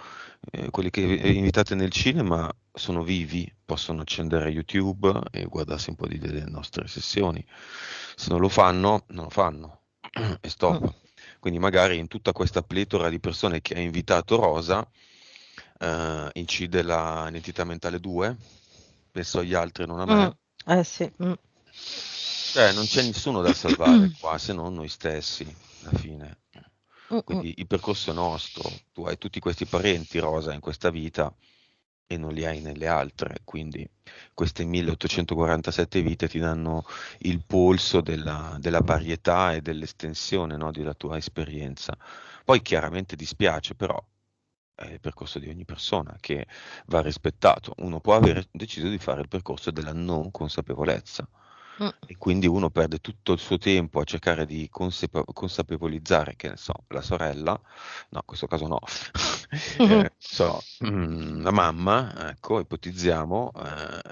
A: quelli che invitate nel cinema sono vivi, possono accendere YouTube e guardarsi un po' delle nostre sessioni. Se non lo fanno, non lo fanno e stop. Quindi magari in tutta questa pletora di persone che ha invitato Rosa, incide l'entità mentale 2? penso agli altri e non a me.
C: Sì.
A: Cioè, non c'è nessuno da salvare qua se non noi stessi, alla fine. Quindi il percorso è nostro, tu hai tutti questi parenti rosa in questa vita e non li hai nelle altre, quindi queste 1847 vite ti danno il polso della varietà e dell'estensione, no, della tua esperienza. Poi chiaramente dispiace, però è il percorso di ogni persona che va rispettato. Uno può aver deciso di fare il percorso della non consapevolezza e quindi uno perde tutto il suo tempo a cercare di consapevolizzare, che ne so, la sorella, no, in questo caso no, la mamma, ecco, ipotizziamo,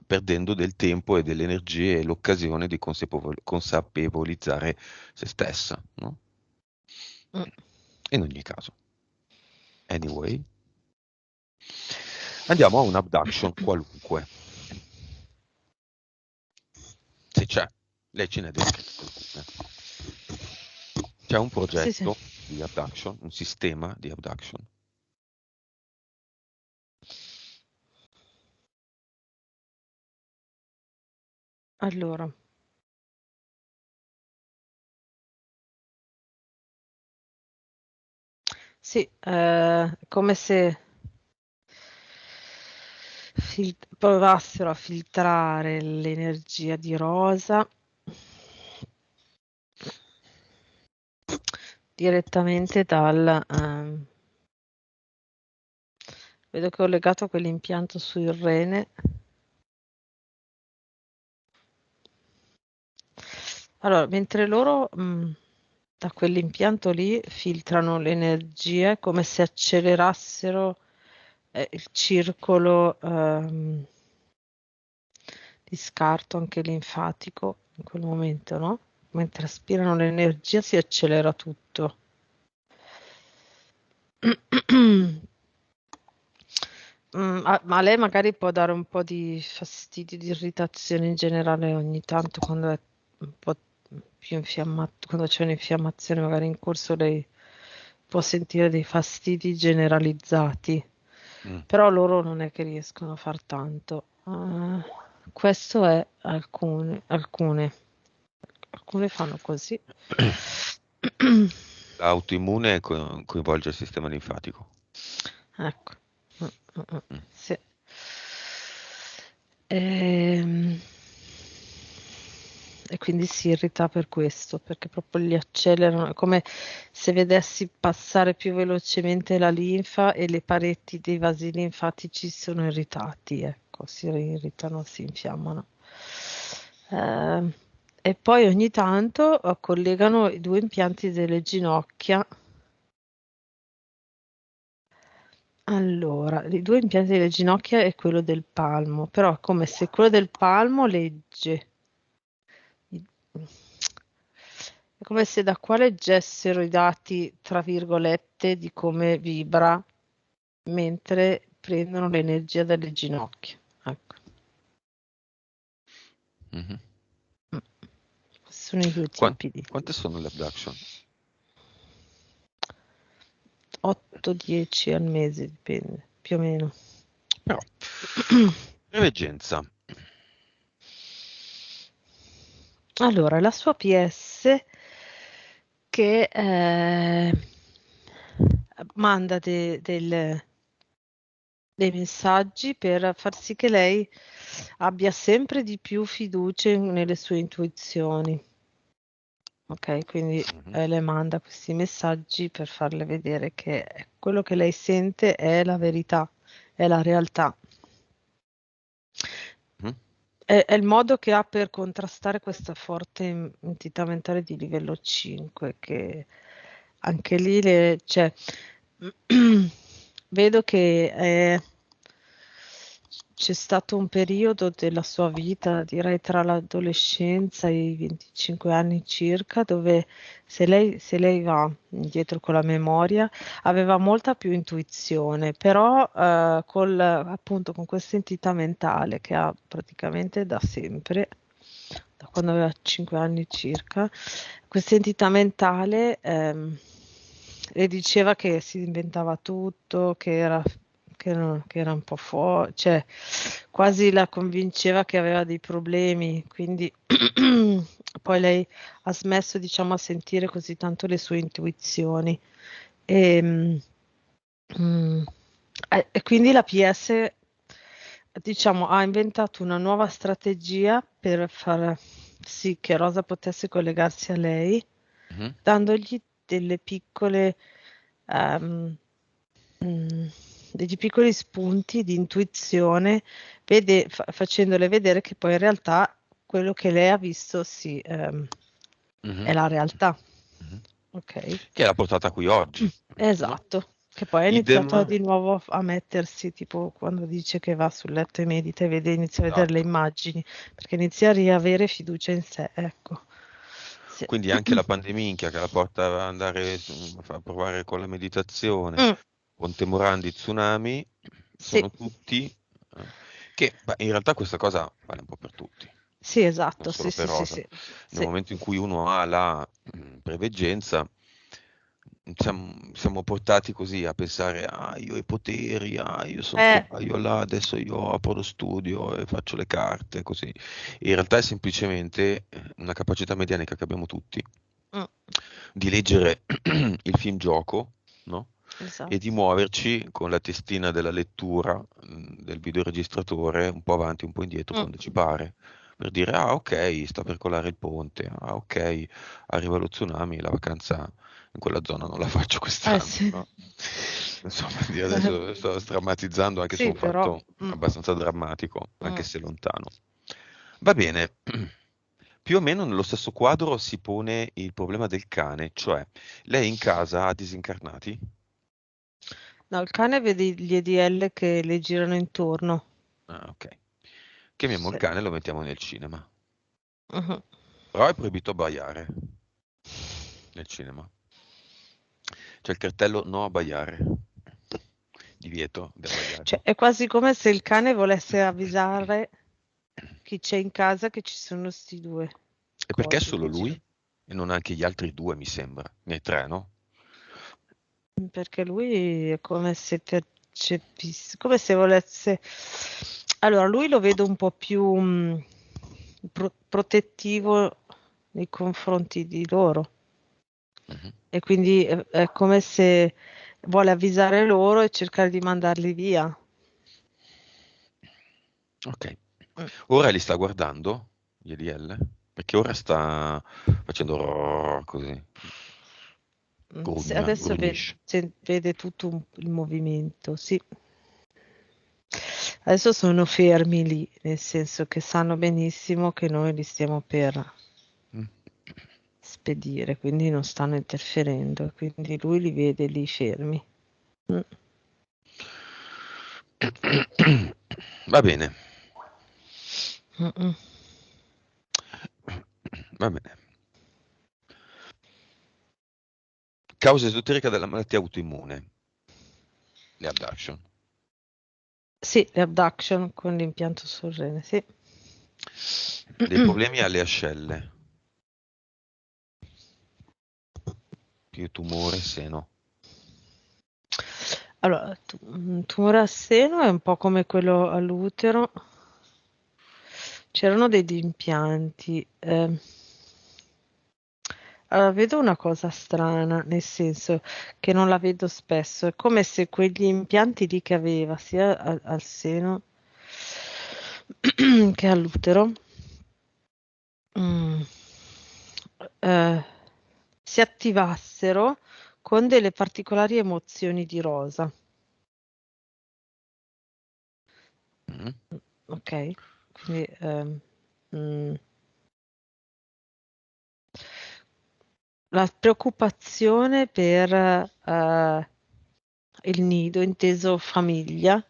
A: perdendo del tempo e delle energie e l'occasione di consapevolizzare se stessa, no? In ogni caso. Anyway, andiamo a un abduction qualunque. Se c'è, lei ce n'è descritto alcune. C'è un progetto di abduction, un sistema di abduction.
C: Allora, sì, come se provassero a filtrare l'energia di Rosa direttamente dal... vedo che ho legato quell'impianto sul rene. Allora, mentre loro da quell'impianto lì filtrano l'energia, come se accelerassero il circolo di scarto anche linfatico in quel momento, no? Mentre aspirano l'energia si accelera tutto. Ma a lei magari può dare un po' di fastidio, di irritazione in generale ogni tanto quando è un po' più infiammato, quando c'è un'infiammazione magari in corso lei può sentire dei fastidi generalizzati, però loro non è che riescono a far tanto. Questo è alcune fanno così.
A: L'autoimmune coinvolge il sistema linfatico.
C: Ecco. Sì. E quindi si irrita per questo, perché proprio li accelerano, è come se vedessi passare più velocemente la linfa e le pareti dei vasi linfatici sono irritati, ecco, si irritano, si infiammano. E poi ogni tanto collegano i due impianti delle ginocchia. Allora, i due impianti delle ginocchia e quello del palmo, però è come se quello del palmo legge. È come se da qua leggessero i dati, tra virgolette, di come vibra mentre prendono l'energia dalle ginocchia. Ecco. Sono i due tipi di...
A: Quante sono le abduction?
C: 8-10 al mese, dipende, più o meno.
A: Però, reggenza.
C: Allora, la sua PS che manda dei messaggi per far sì che lei abbia sempre di più fiducia nelle sue intuizioni. Ok, quindi le manda questi messaggi per farle vedere che quello che lei sente è la verità, è la realtà. È il modo che ha per contrastare questa forte entità mentale di livello 5, che anche lì cioè, vedo che c'è stato un periodo della sua vita, direi tra l'adolescenza e i 25 anni circa, dove se lei va indietro con la memoria, aveva molta più intuizione, però appunto con questa entità mentale che ha praticamente da sempre, da quando aveva 5 anni circa, questa entità mentale le diceva che si inventava tutto, che era un po' fuori, cioè quasi la convinceva che aveva dei problemi, quindi poi lei ha smesso, diciamo, a sentire così tanto le sue intuizioni. E, e quindi la PS, diciamo, ha inventato una nuova strategia per far sì che Rosa potesse collegarsi a lei, dandogli delle piccole, degli piccoli spunti di intuizione, facendole vedere che poi in realtà quello che lei ha visto è la realtà. Ok.
A: Che l'ha portata qui oggi.
C: Esatto.
A: No?
C: Che poi ha
A: Idem.
C: iniziato di nuovo a mettersi, tipo quando dice che va sul letto e medita e inizia a vedere le
A: Esatto.
C: immagini, perché inizia a riavere fiducia in sé, ecco. Sì.
A: Quindi anche la pandeminchia che la porta ad andare a provare con la meditazione, Ponte Morandi, tsunami,
C: Sì.
A: sono tutti che in realtà questa cosa vale un po' per tutti.
C: Sì, esatto,
A: Non solo
C: sì,
A: per
C: sì,
A: Rosa.
C: sì,
A: Nel
C: sì.
A: momento in cui uno ha la preveggenza, siamo portati così a pensare, io ho i poteri, io sono qua, io là, adesso io apro lo studio e faccio le carte, così. E in realtà è semplicemente una capacità medianica che abbiamo tutti di leggere il film gioco, no? E di
C: Esatto.
A: muoverci con la testina della lettura del videoregistratore un po' avanti, un po' indietro quando ci pare, per dire, ok, sta per colare il ponte, ok, arriva lo tsunami, la vacanza in quella zona non la faccio quest'anno,
C: Sì.
A: no? Insomma, io adesso sto drammatizzando anche su
C: Sì,
A: un
C: però.
A: fatto abbastanza drammatico, anche se lontano. Va bene. Più o meno nello stesso quadro si pone il problema del cane, cioè lei in casa ha disincarnati?
C: No, il cane vede gli EDL che le girano intorno.
A: Ah, ok. Chiamiamo il
C: Sì.
A: cane e lo mettiamo nel cinema.
C: Mhm.
A: Però è proibito abbaiare nel cinema. C'è il cartello no abbaiare. Divieto di abbaiare.
C: Cioè, è quasi come se il cane volesse avvisare chi c'è in casa che ci sono sti due
A: E perché
C: cosi
A: solo
C: che
A: lui?
C: girano.
A: E non anche gli altri due, mi sembra. Nei tre, no?
C: Perché lui è come se percepisse, come se volesse. Allora, lui lo vedo un po' più protettivo nei confronti di loro. E quindi è come se vuole avvisare loro e cercare di mandarli via.
A: Ok. Ora li sta guardando, gli EDL? Perché ora sta facendo così.
C: Sì,
A: Grugna,
C: adesso
A: grugnisce.
C: vede tutto il movimento, sì. Adesso sono fermi lì, nel senso che sanno benissimo che noi li stiamo per spedire, quindi non stanno interferendo, quindi lui li vede lì fermi.
A: Va bene.
C: Mm-mm.
A: Va bene. Causa esoterica della malattia autoimmune. Le abduction.
C: Sì, le abduction con l'impianto sul rene, sì.
A: Dei problemi alle ascelle. Più tumore, seno.
C: Allora, un tumore al seno è un po' come quello all'utero. C'erano degli impianti. Allora, vedo una cosa strana, nel senso che non la vedo spesso. È come se quegli impianti lì che aveva, sia al seno che all'utero, mm, eh, si attivassero con delle particolari emozioni di Rosa.
A: Mm.
C: Ok? Quindi mm, la preoccupazione per il nido, inteso famiglia,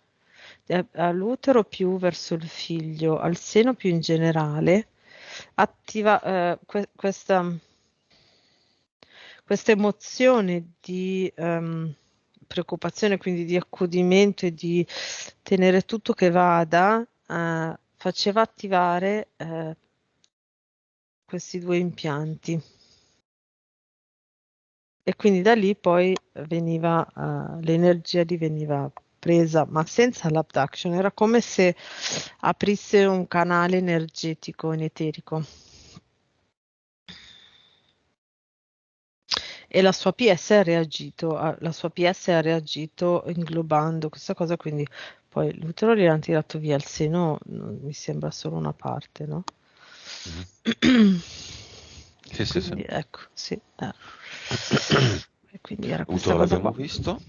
C: all'utero più verso il figlio, al seno più in generale, attiva questa emozione di preoccupazione, quindi di accudimento e di tenere tutto che vada, faceva attivare questi due impianti. E quindi da lì poi l'energia diveniva presa, ma senza l'abduction, era come se aprisse un canale energetico in eterico. E la sua PS ha reagito, inglobando questa cosa, quindi poi l'utero gli hanno tirato via il seno, mi sembra solo una parte, no?
A: Sì, sì,
C: Quindi
A: sì.
C: ecco, sì. E quindi era questa
A: L'utero
C: cosa
A: l'abbiamo
C: qua.
A: visto,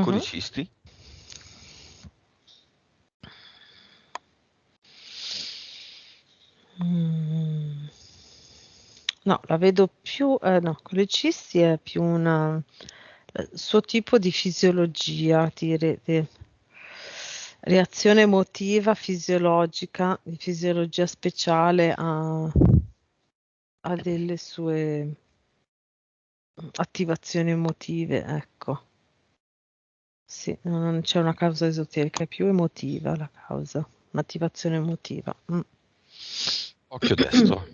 A: con i cisti.
C: No, la vedo più, no, con le cisti è più un suo tipo di fisiologia, di reazione emotiva, fisiologica, di fisiologia speciale a delle sue attivazioni emotive, ecco. Sì, non c'è una causa esoterica, è più emotiva la causa, un'attivazione emotiva.
A: Occhio destro.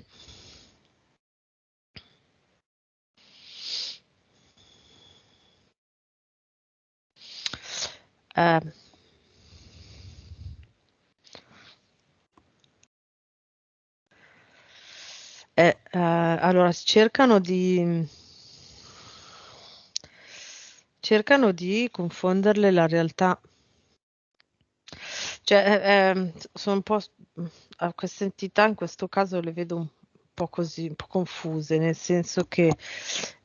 C: Allora cercano di confonderle la realtà. Cioè, sono un po' a queste entità in questo caso le vedo un po' così, un po' confuse, nel senso che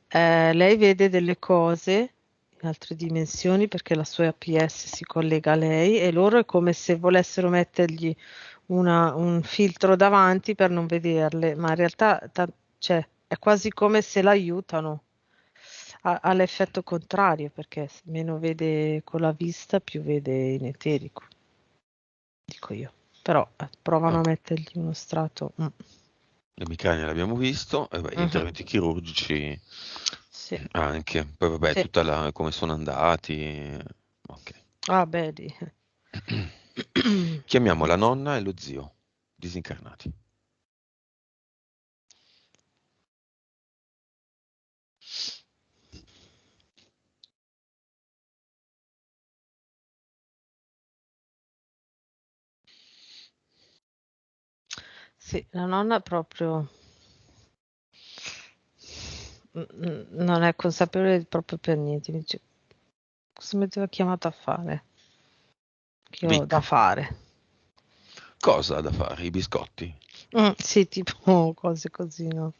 C: lei vede delle cose in altre dimensioni perché la sua APS si collega a lei e loro è come se volessero mettergli un filtro davanti per non vederle, ma in realtà cioè, è quasi come se l'aiutano. Ha l'effetto contrario perché meno vede con la vista, più vede in eterico, dico io. Però provano a mettergli uno strato.
A: L'emicrania l'abbiamo visto, e gli interventi chirurgici
C: Sì.
A: anche. Poi vabbè,
C: Sì.
A: tutta come sono andati. Ok.
C: Ah, beh,
A: Chiamiamo la nonna e lo zio, disincarnati.
C: Sì, la nonna proprio non è consapevole proprio per niente. Mi dice, cosa mi aveva chiamato a fare? Che ho
A: Vic,
C: da fare.
A: cosa ha da fare? I biscotti?
C: Sì, tipo cose così, no?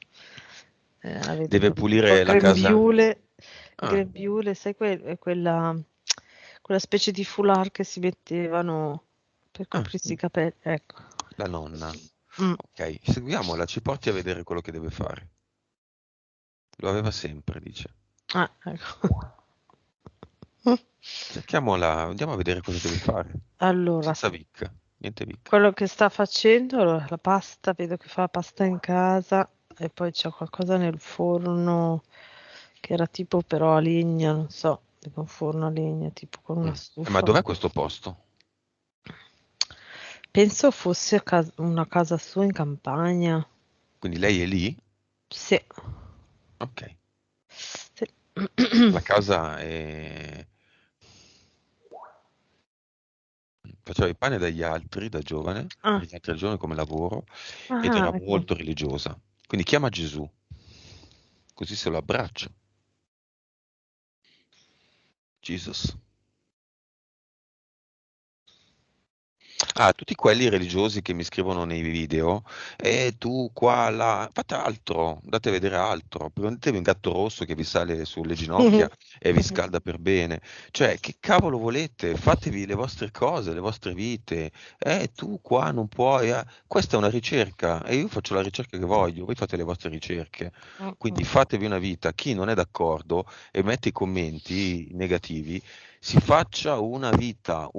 C: La vedo
A: Deve
C: proprio tipo
A: pulire la casa? Ah,
C: grembiule, sai quella specie di foulard che si mettevano per coprirsi i capelli, ecco.
A: la nonna.
C: Mm.
A: Ok, seguiamola, ci porti a vedere quello che deve fare. Lo aveva sempre, dice.
C: Ah, ecco.
A: Cerchiamola, andiamo a vedere cosa deve fare.
C: Allora,
A: Senza Vic, niente Vic.
C: quello che sta facendo, allora, la pasta, vedo che fa la pasta in casa e poi c'è qualcosa nel forno che era tipo però a legna, non so, tipo un forno a legna, tipo con una
A: Ma
C: stufa.
A: dov'è questo posto?
C: Penso fosse una casa sua in campagna.
A: Quindi lei è lì?
C: Sì.
A: Ok.
C: Sì.
A: La casa è... Faceva il pane dagli altri da giovane,
C: Ah,
A: dagli altri giovani come lavoro, ed
C: ah,
A: era
C: ecco.
A: molto religiosa. Quindi chiama Gesù, così se lo abbraccia. Jesus. Ah, tutti quelli religiosi che mi scrivono nei video, e tu qua, là, fate altro, andate a vedere altro, prendetevi un gatto rosso che vi sale sulle ginocchia e vi scalda per bene. Cioè, che cavolo volete? Fatevi le vostre cose, le vostre vite. Tu qua non puoi. Questa è una ricerca e io faccio la ricerca che voglio, voi fate le vostre ricerche. Quindi fatevi una vita. Chi non è d'accordo e mette i commenti negativi, si faccia una vita,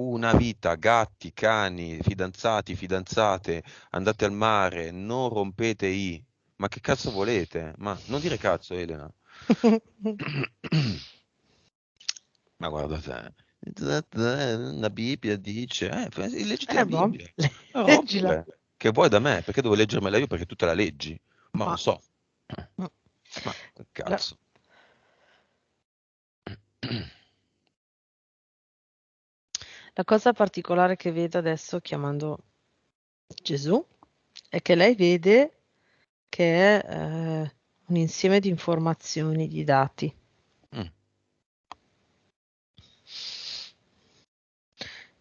A: gatti, cani, fidanzati, fidanzate, andate al mare, non rompete i. Ma che cazzo volete? Ma non dire cazzo, Elena. Ma guarda te, la Bibbia dice, leggiti la
C: Boh,
A: Bibbia,
C: leggila.
A: rompere. Che vuoi da me? Perché devo leggermela io perché tu te la leggi? Ma lo
C: Ma,
A: so.
C: mm,
A: Ma che
C: la-
A: cazzo.
C: La cosa particolare che vedo adesso chiamando Gesù è che lei vede che è un insieme di informazioni, di dati.
A: Mm.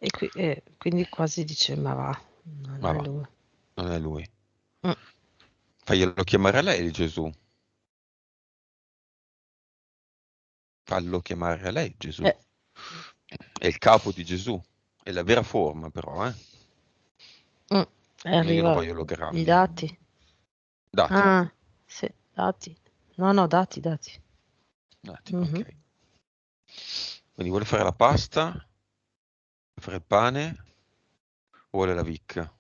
C: E quindi quasi dice, ma va, non
A: Ma
C: è
A: va,
C: lui.
A: non è lui.
C: Mm.
A: Faglielo chiamare a lei Gesù. Fallo chiamare a lei Gesù.
C: Eh,
A: È il capo di Gesù. È la vera forma però, eh.
C: mm.
A: Io non
C: Arriva
A: voglio
C: i
A: ologrammi.
C: dati.
A: Dati.
C: Ah, sì, dati. No, dati.
A: Dati,
C: Mhm.
A: ok. Quindi vuole fare la pasta, vuole fare il pane, o vuole la Vic?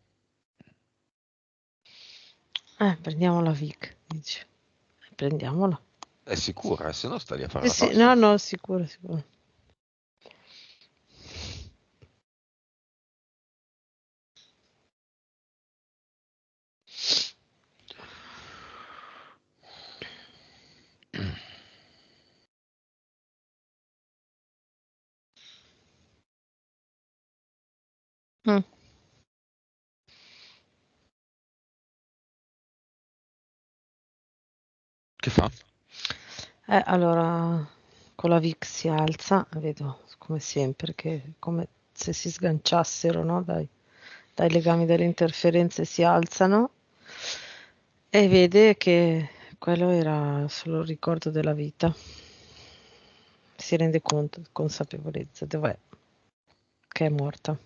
C: Prendiamo la Vic, dice. Prendiamola.
A: È sicura, se no sta lì a fare
C: Sì,
A: la
C: sì,
A: pasta.
C: no, sicuro. Mm.
A: Che fa?
C: Allora, con la Vic si alza, vedo come sempre che è come se si sganciassero, no, dai legami delle interferenze si alzano e vede che quello era solo il ricordo della vita. Si rende conto, consapevolezza, dov'è? Che è morta.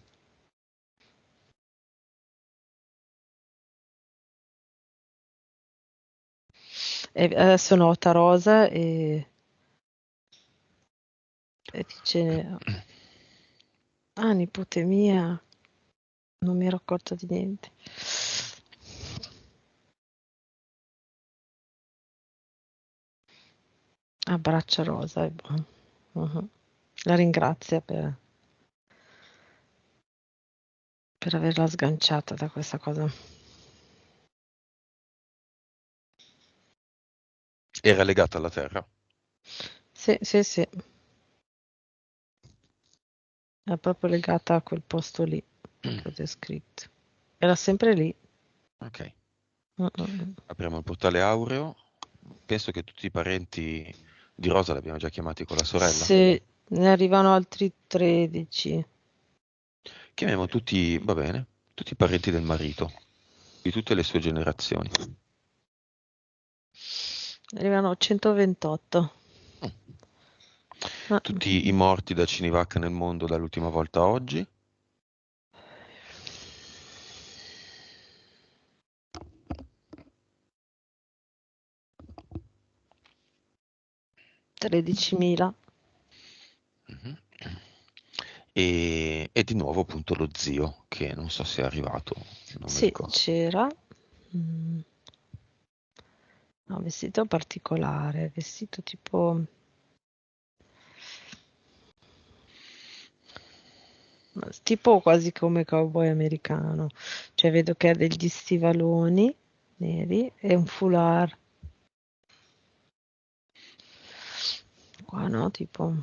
C: E adesso nota Rosa e dice, ah, nipote mia, non mi ero accorta di niente. Abbraccia Rosa e mhm. La ringrazia per averla sganciata da questa cosa.
A: Era legata alla terra.
C: Sì, è proprio legata a quel posto lì che ho descritto. Era sempre lì.
A: Ok.
C: Mm.
A: Apriamo il portale aureo. Penso che tutti i parenti di Rosa li abbiamo già chiamati con la sorella.
C: Se ne arrivano altri 13.
A: Chiamiamo tutti, va bene, tutti i parenti del marito, di tutte le sue generazioni.
C: Ne arrivano 128.
A: Mm.
C: Ah,
A: Tutti i morti da Cinivac nel mondo dall'ultima volta a oggi.
C: 13.000.
A: Mhm. E di nuovo appunto lo zio, che non so se è arrivato, non mi
C: Sì,
A: ricordo.
C: c'era. Mm. No, vestito particolare, vestito tipo quasi come cowboy americano. Cioè vedo che ha degli stivaloni neri e un foulard. Qua no, tipo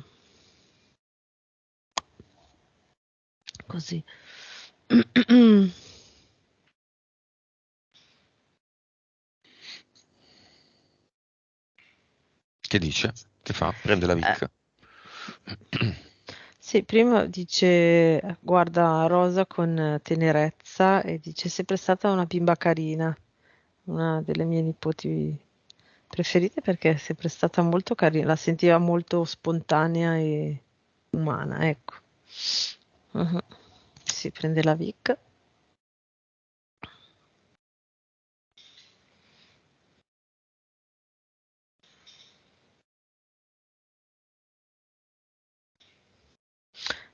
C: così.
A: Che dice? Che fa? Prende la
C: Eh,
A: Vic.
C: sì, prima dice guarda Rosa con tenerezza e dice sempre stata una bimba carina, una delle mie nipoti preferite perché è sempre stata molto carina, la sentiva molto spontanea e umana, ecco. Mhm. Si prende la Vic.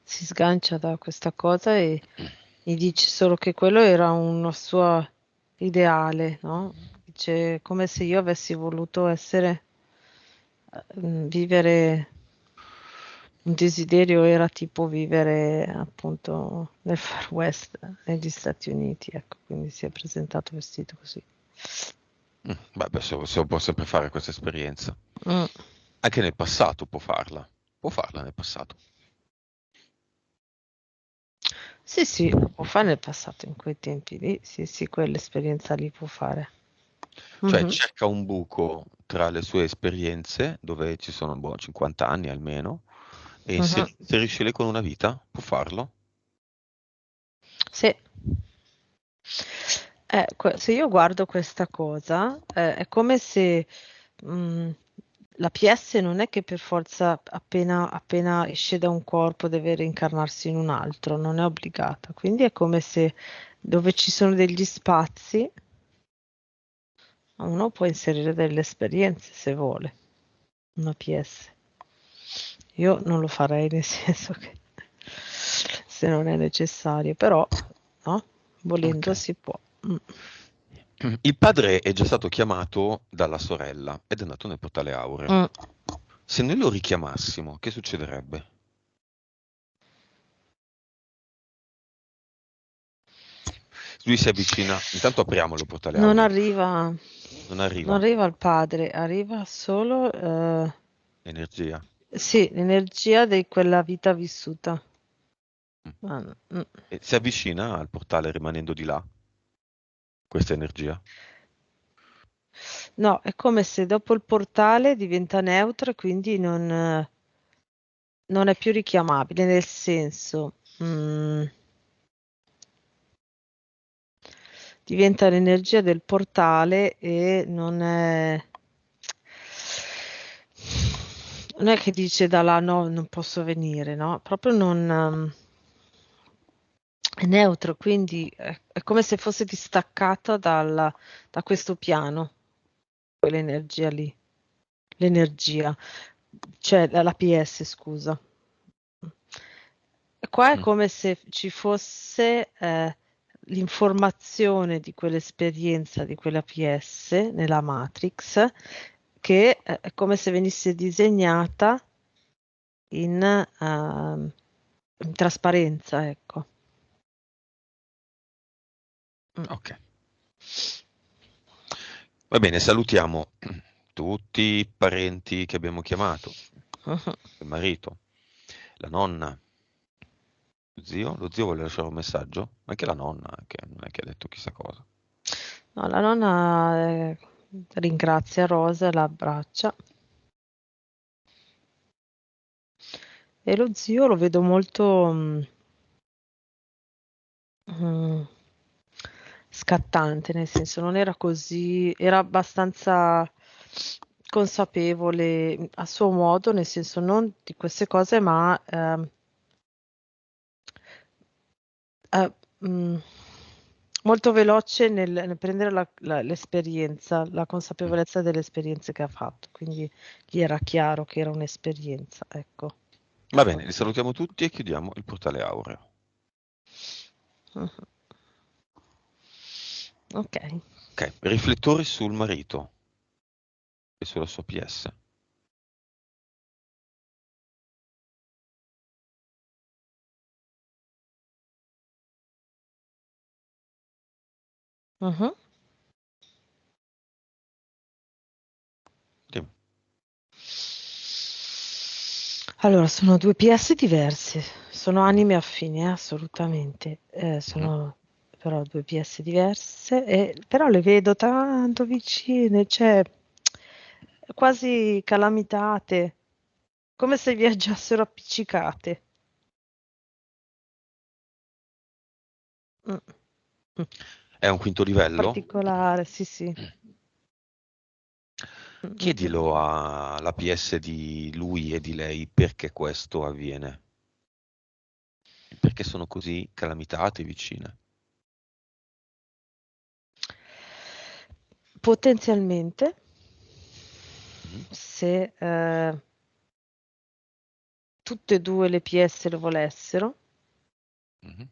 C: Si sgancia da questa cosa e gli dice solo che quello era uno suo ideale, no? Dice come se io avessi voluto vivere, un desiderio era tipo vivere appunto nel Far West, negli Stati Uniti, ecco, quindi si è presentato vestito così.
A: Beh, se può sempre fare questa esperienza.
C: Mm.
A: Anche nel passato può farla. Può farla nel passato.
C: Sì, lo può fare nel passato, in quei tempi lì, sì, quell'esperienza lì può fare.
A: Cioè
C: Mhm,
A: cerca un buco tra le sue esperienze, dove ci sono 50 anni almeno, e
C: mhm.
A: inseriscile con una vita, può farlo.
C: Sì. Se io guardo questa cosa, è come se mh, la PS non è che per forza appena esce da un corpo deve reincarnarsi in un altro, non è obbligata. Quindi è come se dove ci sono degli spazi, uno può inserire delle esperienze se vuole, una PS. Io non lo farei nel senso che se non è necessario, però no, volendo
A: Ok.
C: si può. Mm.
A: Il padre è già stato chiamato dalla sorella ed è andato nel portale aureo.
C: Mm.
A: Se noi lo richiamassimo, che succederebbe? Lui si avvicina, intanto apriamolo il portale
C: Non
A: aureo.
C: arriva,
A: Non
C: non
A: arriva
C: arriva al padre, arriva solo,
A: energia.
C: sì, l'energia di quella vita vissuta.
A: Mm.
C: Mm.
A: E si avvicina al portale rimanendo di là, questa energia.
C: No, è come se dopo il portale diventa neutro e quindi non è più richiamabile, nel senso, diventa l'energia del portale e non è che dice da là no, non posso venire, no? Proprio non, è neutro, quindi è come se fosse distaccata da questo piano, quell'energia lì, l'energia, cioè la PS, scusa. E qua è
A: Mm.
C: come se ci fosse l'informazione di quell'esperienza, di quella PS nella Matrix, che è come se venisse disegnata in trasparenza, ecco. Mm.
A: Ok. Va bene, salutiamo tutti i parenti che abbiamo chiamato, il marito, la nonna, lo zio vuole lasciare un messaggio? Anche la nonna, che non è che ha detto chissà cosa.
C: No, la nonna ringrazia Rosa e la abbraccia. E lo zio lo vedo molto mm, scattante, nel senso non era così, era abbastanza consapevole a suo modo, nel senso non di queste cose, ma eh, mm, molto veloce nel prendere l'esperienza, la
A: Mm.
C: consapevolezza delle esperienze che ha fatto, quindi gli era chiaro che era un'esperienza, ecco.
A: Va bene, li salutiamo tutti e chiudiamo il portale aureo.
C: Mhm. Ok.
A: Ok, riflettori sul marito e sulla sua PS.
C: Mhm.
A: Dimmi.
C: Allora, sono due PS diverse, sono anime affini, assolutamente,
A: Mhm.
C: sono però due PS diverse, però le vedo tanto vicine, cioè quasi calamitate, come se viaggiassero appiccicate. Mm, mm.
A: È un quinto livello?
C: Particolare, sì, sì. Mm, mm, mm.
A: Chiedilo alla PS di lui e di lei perché questo avviene. Perché sono così calamitate vicine.
C: Potenzialmente,
A: Mhm.
C: se tutte e due le PS lo volessero,
A: Mhm.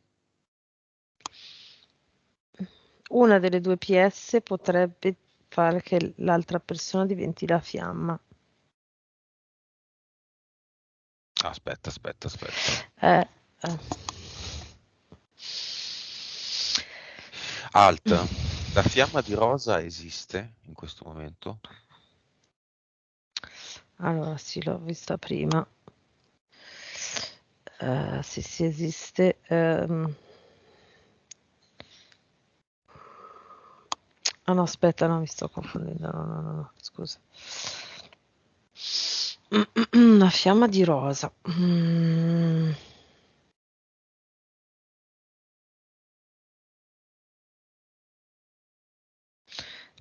C: una delle due PS potrebbe fare che l'altra persona diventi la fiamma.
A: Aspetta, aspetta, aspetta.
C: Eh, eh.
A: Alt, la fiamma di rosa esiste in questo momento?
C: Allora, sì, l'ho vista prima. Sì, sì, esiste. Ah no, aspetta, no, mi sto confondendo. No, scusa. La fiamma di rosa.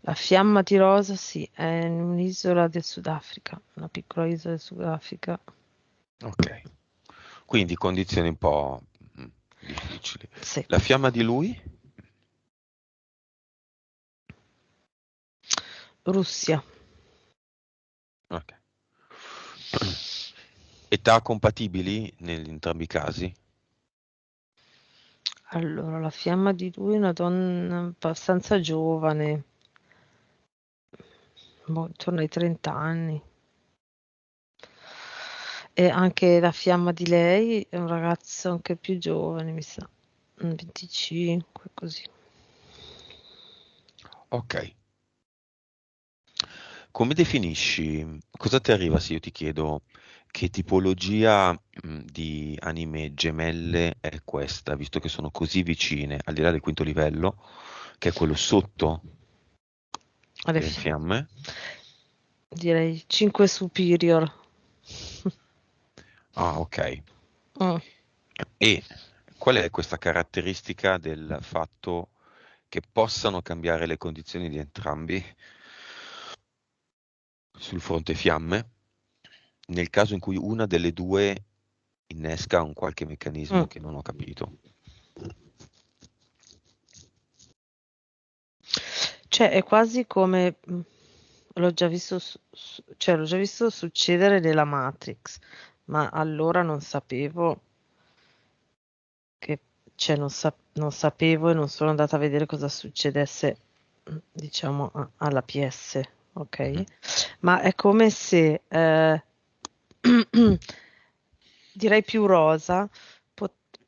C: La fiamma di rosa, sì, è in un'isola del Sudafrica, una piccola isola del Sudafrica.
A: Ok, quindi condizioni un po' difficili.
C: Sì.
A: La fiamma di lui?
C: Russia.
A: Ok. Età compatibili in entrambi i casi?
C: Allora, la fiamma di lui è una donna abbastanza giovane, intorno ai 30 anni. E anche la fiamma di lei è un ragazzo anche più giovane, mi sa, 25, così.
A: Ok. Come definisci, cosa ti arriva se io ti chiedo che tipologia di anime gemelle è questa, visto che sono così vicine, al di là del quinto livello, che è quello sotto
C: Le
A: le fiamme?
C: direi 5 superior.
A: Ah, ok.
C: Mm.
A: E qual è questa caratteristica del fatto che possano cambiare le condizioni di entrambi sul fronte fiamme, nel caso in cui una delle due innesca un qualche meccanismo
C: Mm.
A: che non ho capito?
C: Cioè, è quasi come l'ho già visto, cioè, l'ho già visto succedere nella Matrix, ma allora non sapevo che, cioè, non sapevo e non sono andata a vedere cosa succedesse, diciamo, alla PS, ok?
A: Mhm.
C: Ma è come se, direi più Rosa, pot-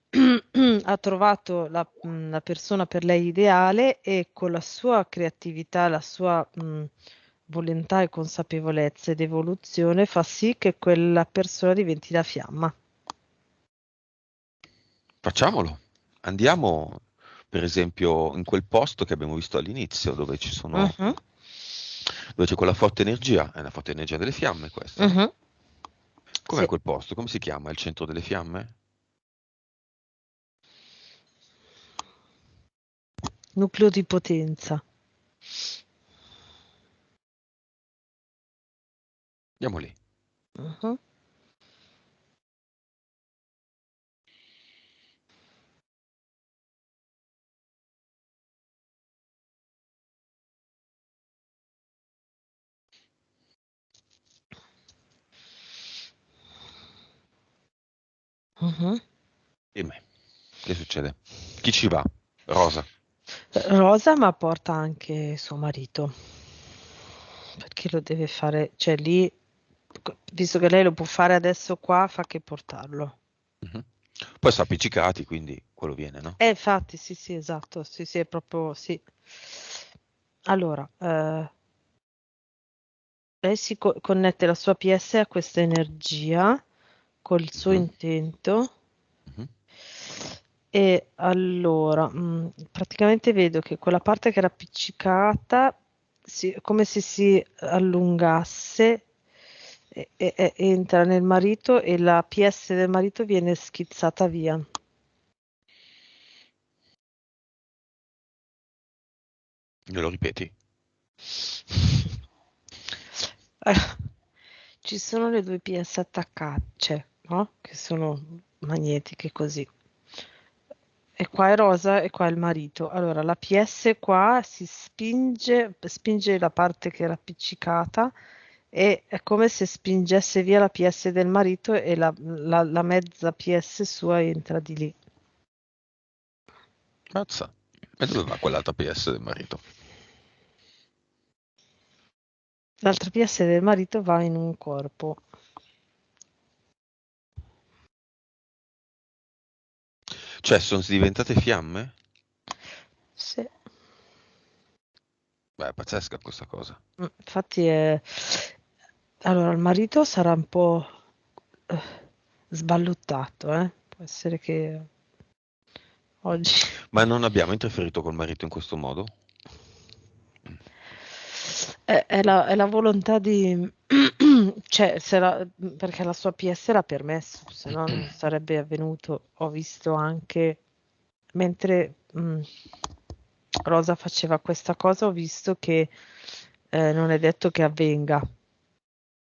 C: ha trovato la persona per lei ideale e con la sua creatività, la sua volontà e consapevolezza ed evoluzione fa sì che quella persona diventi la fiamma.
A: Facciamolo. Andiamo, per esempio, in quel posto che abbiamo visto all'inizio, dove ci sono,
C: Mhm,
A: dove c'è quella forte energia, è la forte energia delle fiamme questa, no?
C: mhm.
A: Com'è
C: Sì,
A: quel posto? Come si chiama? Il centro delle fiamme?
C: nucleo di potenza.
A: Andiamo lì.
C: Mhm, mhm.
A: Dimmi, che succede? Chi ci va? Rosa.
C: Rosa, ma porta anche suo marito, perché lo deve fare, cioè lì, visto che lei lo può fare adesso qua, fa che portarlo.
A: Mhm. Poi sono appiccicati, quindi quello viene, no?
C: Infatti, sì, sì, esatto, sì, sì, è proprio, sì. Allora, lei connette la sua PS a questa energia col suo
A: Mhm.
C: intento
A: Mhm.
C: e allora praticamente vedo che quella parte che era appiccicata come se si allungasse e entra nel marito e la PS del marito viene schizzata via.
A: Me lo ripeti?
C: Eh, Ci sono le due PS attaccate, cioè, no? Che sono magnetiche così. E qua è Rosa e qua è il marito. Allora, la PS qua si spinge la parte che era appiccicata e è come se spingesse via la PS del marito e la mezza PS sua entra di lì.
A: Mazza. E dove va quell'altra PS del marito?
C: L'altra PS del marito va in un corpo.
A: Cioè, sono diventate fiamme?
C: Sì.
A: Beh, è pazzesca questa cosa.
C: Infatti allora il marito sarà un po' eh, sballottato, eh? Può essere che oggi
A: Ma non abbiamo interferito col marito in questo modo?
C: è la volontà di... cioè, perché la sua PS l'ha permesso, se no non sarebbe avvenuto. Ho visto anche, mentre Rosa faceva questa cosa, ho visto che non è detto che avvenga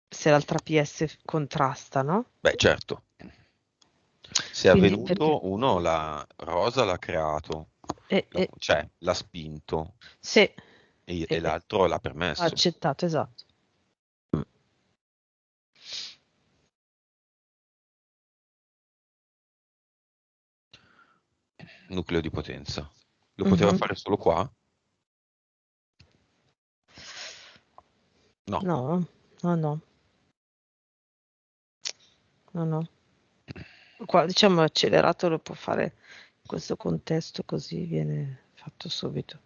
C: se l'altra PS contrasta, no?
A: Beh, certo, se è
C: Quindi perché...
A: avvenuto, la Rosa l'ha creato,
C: E, e-
A: cioè l'ha spinto
C: se
A: e l'altro l'ha
C: ha
A: permesso.
C: accettato, esatto.
A: Nucleo di potenza. Lo poteva
C: Mhm.
A: fare solo qua? No.
C: No, no, no, no, no. Qua, diciamo, accelerato lo può fare in questo contesto, così viene fatto subito.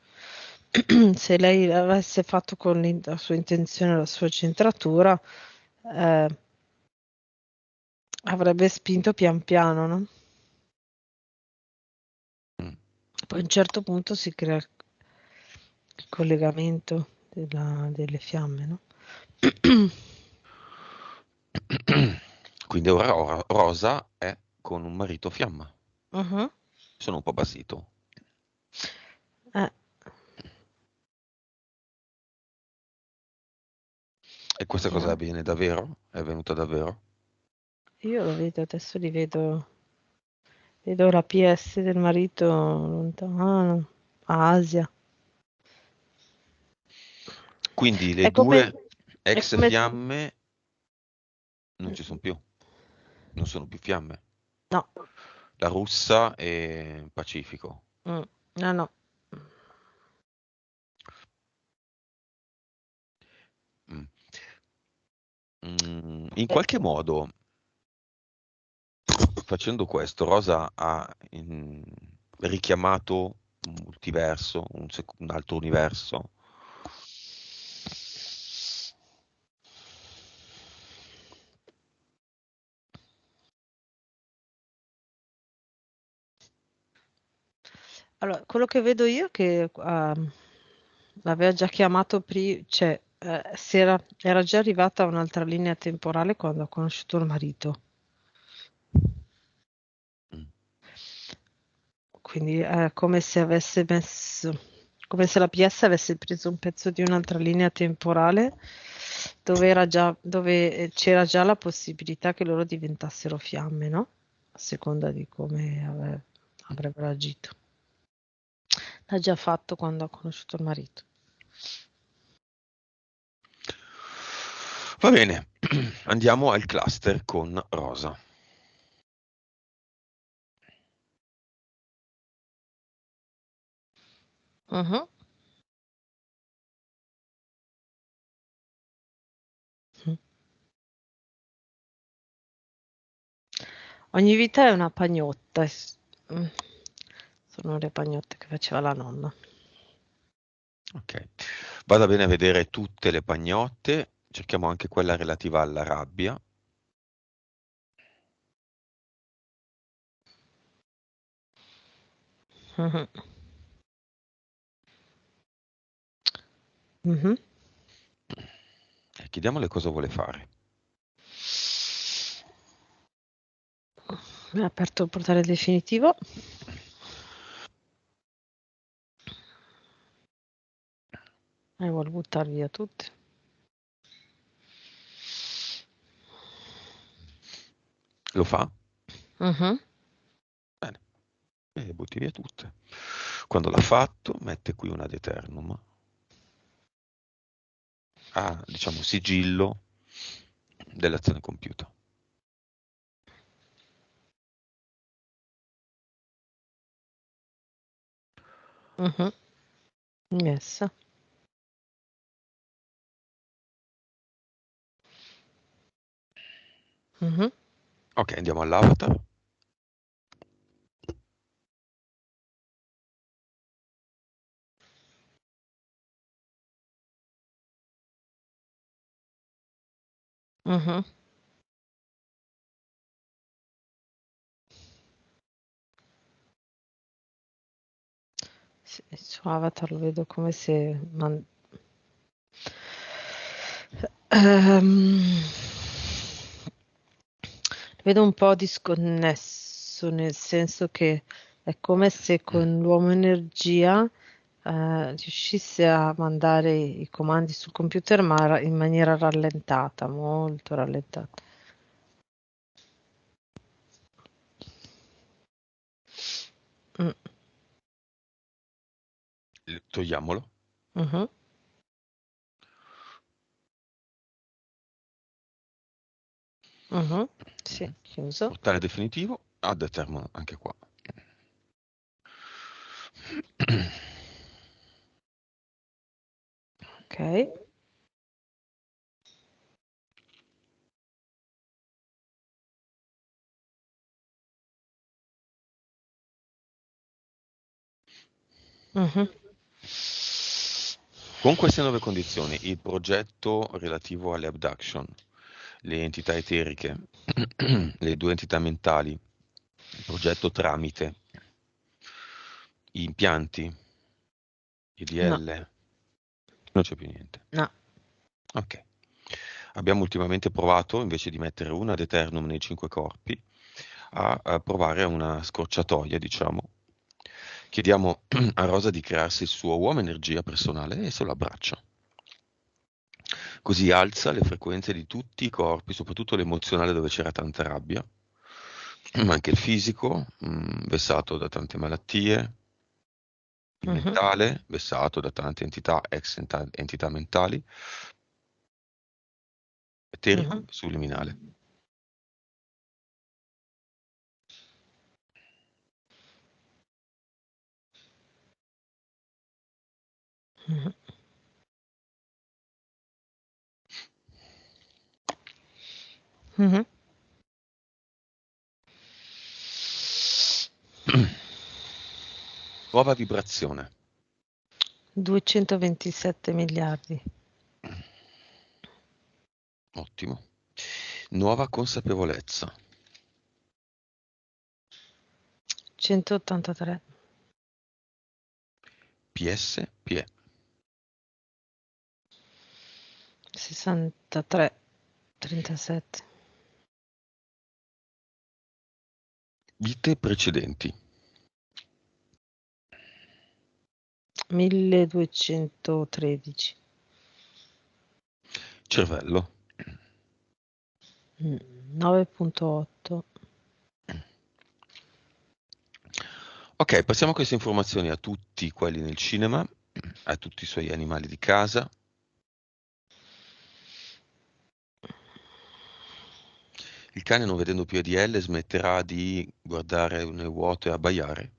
C: Se lei avesse fatto con la sua intenzione, la sua centratura, eh, avrebbe spinto pian piano, no?
A: Mm.
C: Poi a un certo punto si crea il collegamento delle fiamme, no?
A: Quindi ora Rosa è con un marito fiamma.
C: Mhm.
A: Sono un po' basito.
C: Eh,
A: E questa cosa
C: vediamo.
A: avviene davvero? È avvenuta davvero?
C: Io lo vedo, adesso vedo la PS del marito lontano, Asia.
A: Quindi
C: È
A: le
C: come,
A: due
C: è
A: ex
C: come,
A: fiamme non ci sono più, non sono più fiamme.
C: no,
A: La russa e Pacifico.
C: no, no.
A: Mm. In
C: Eh,
A: qualche modo, facendo questo, Rosa ha richiamato un multiverso, un altro universo.
C: allora, quello che vedo io è che l'aveva già chiamato prima, cioè era già arrivata a un'altra linea temporale quando ha conosciuto il marito.
A: Mm.
C: Quindi è come se avesse messo, come se la PS avesse preso un pezzo di un'altra linea temporale dove c'era già la possibilità che loro diventassero fiamme, no? A seconda di come avrebbero agito. L'ha già fatto quando ha conosciuto il marito.
A: Va bene, andiamo al cluster con Rosa.
C: Mhm. Ogni vita è una pagnotta. Mm, sono le pagnotte che faceva la nonna.
A: Ok, vada bene a vedere tutte le pagnotte, cerchiamo anche quella relativa alla rabbia.
C: Mhm. Mhm.
A: E chiediamole cosa vuole fare.
C: È aperto il portale definitivo. E vuole buttare via tutte.
A: Lo fa?
C: Mhm.
A: Bene, e butti via tutte. Quando l'ha fatto, mette qui una ad eternum. Ha, diciamo, sigillo dell'azione compiuta.
C: Mhm. Yes. Mhm.
A: Ok, andiamo all'avatar.
C: Mhm. Sì, su Avatar lo vedo come se Ehm, Vedo un po' disconnesso, nel senso che è come se con l'uomo energia riuscisse a mandare i comandi sul computer, ma in maniera rallentata, molto rallentata.
A: Togliamolo.
C: Mhm. Mhm. Sì, chiuso.
A: Portale definitivo. Add termine anche qua.
C: Ok. Mhm.
A: Con queste nuove condizioni, il progetto relativo alle abduction, le entità eteriche, le due entità mentali, il progetto tramite, gli impianti,
C: No,
A: IDL, non c'è più niente.
C: no.
A: Ok. Abbiamo ultimamente provato, invece di mettere una ad eternum nei 5 corpi, a provare una scorciatoia, diciamo. Chiediamo a Rosa di crearsi il suo uomo energia personale e se lo abbraccia. Così alza le frequenze di tutti i corpi, soprattutto l'emozionale dove c'era tanta rabbia, ma anche il fisico, vessato da tante malattie, il
C: Mhm.
A: mentale, vessato da tante entità, entità mentali, eterico,
C: Mhm.
A: subliminale.
C: Mhm. Mhm.
A: Nuova vibrazione.
C: 227 miliardi.
A: Ottimo. Nuova consapevolezza.
C: 183.
A: PS, PE.
C: 63. 37.
A: Vite precedenti.
C: 1213.
A: Cervello.
C: 9.8.
A: Ok, passiamo queste informazioni a tutti quelli nel cinema, a tutti i suoi animali di casa. Il cane, non vedendo più ADL, smetterà di guardare nel vuoto e abbaiare.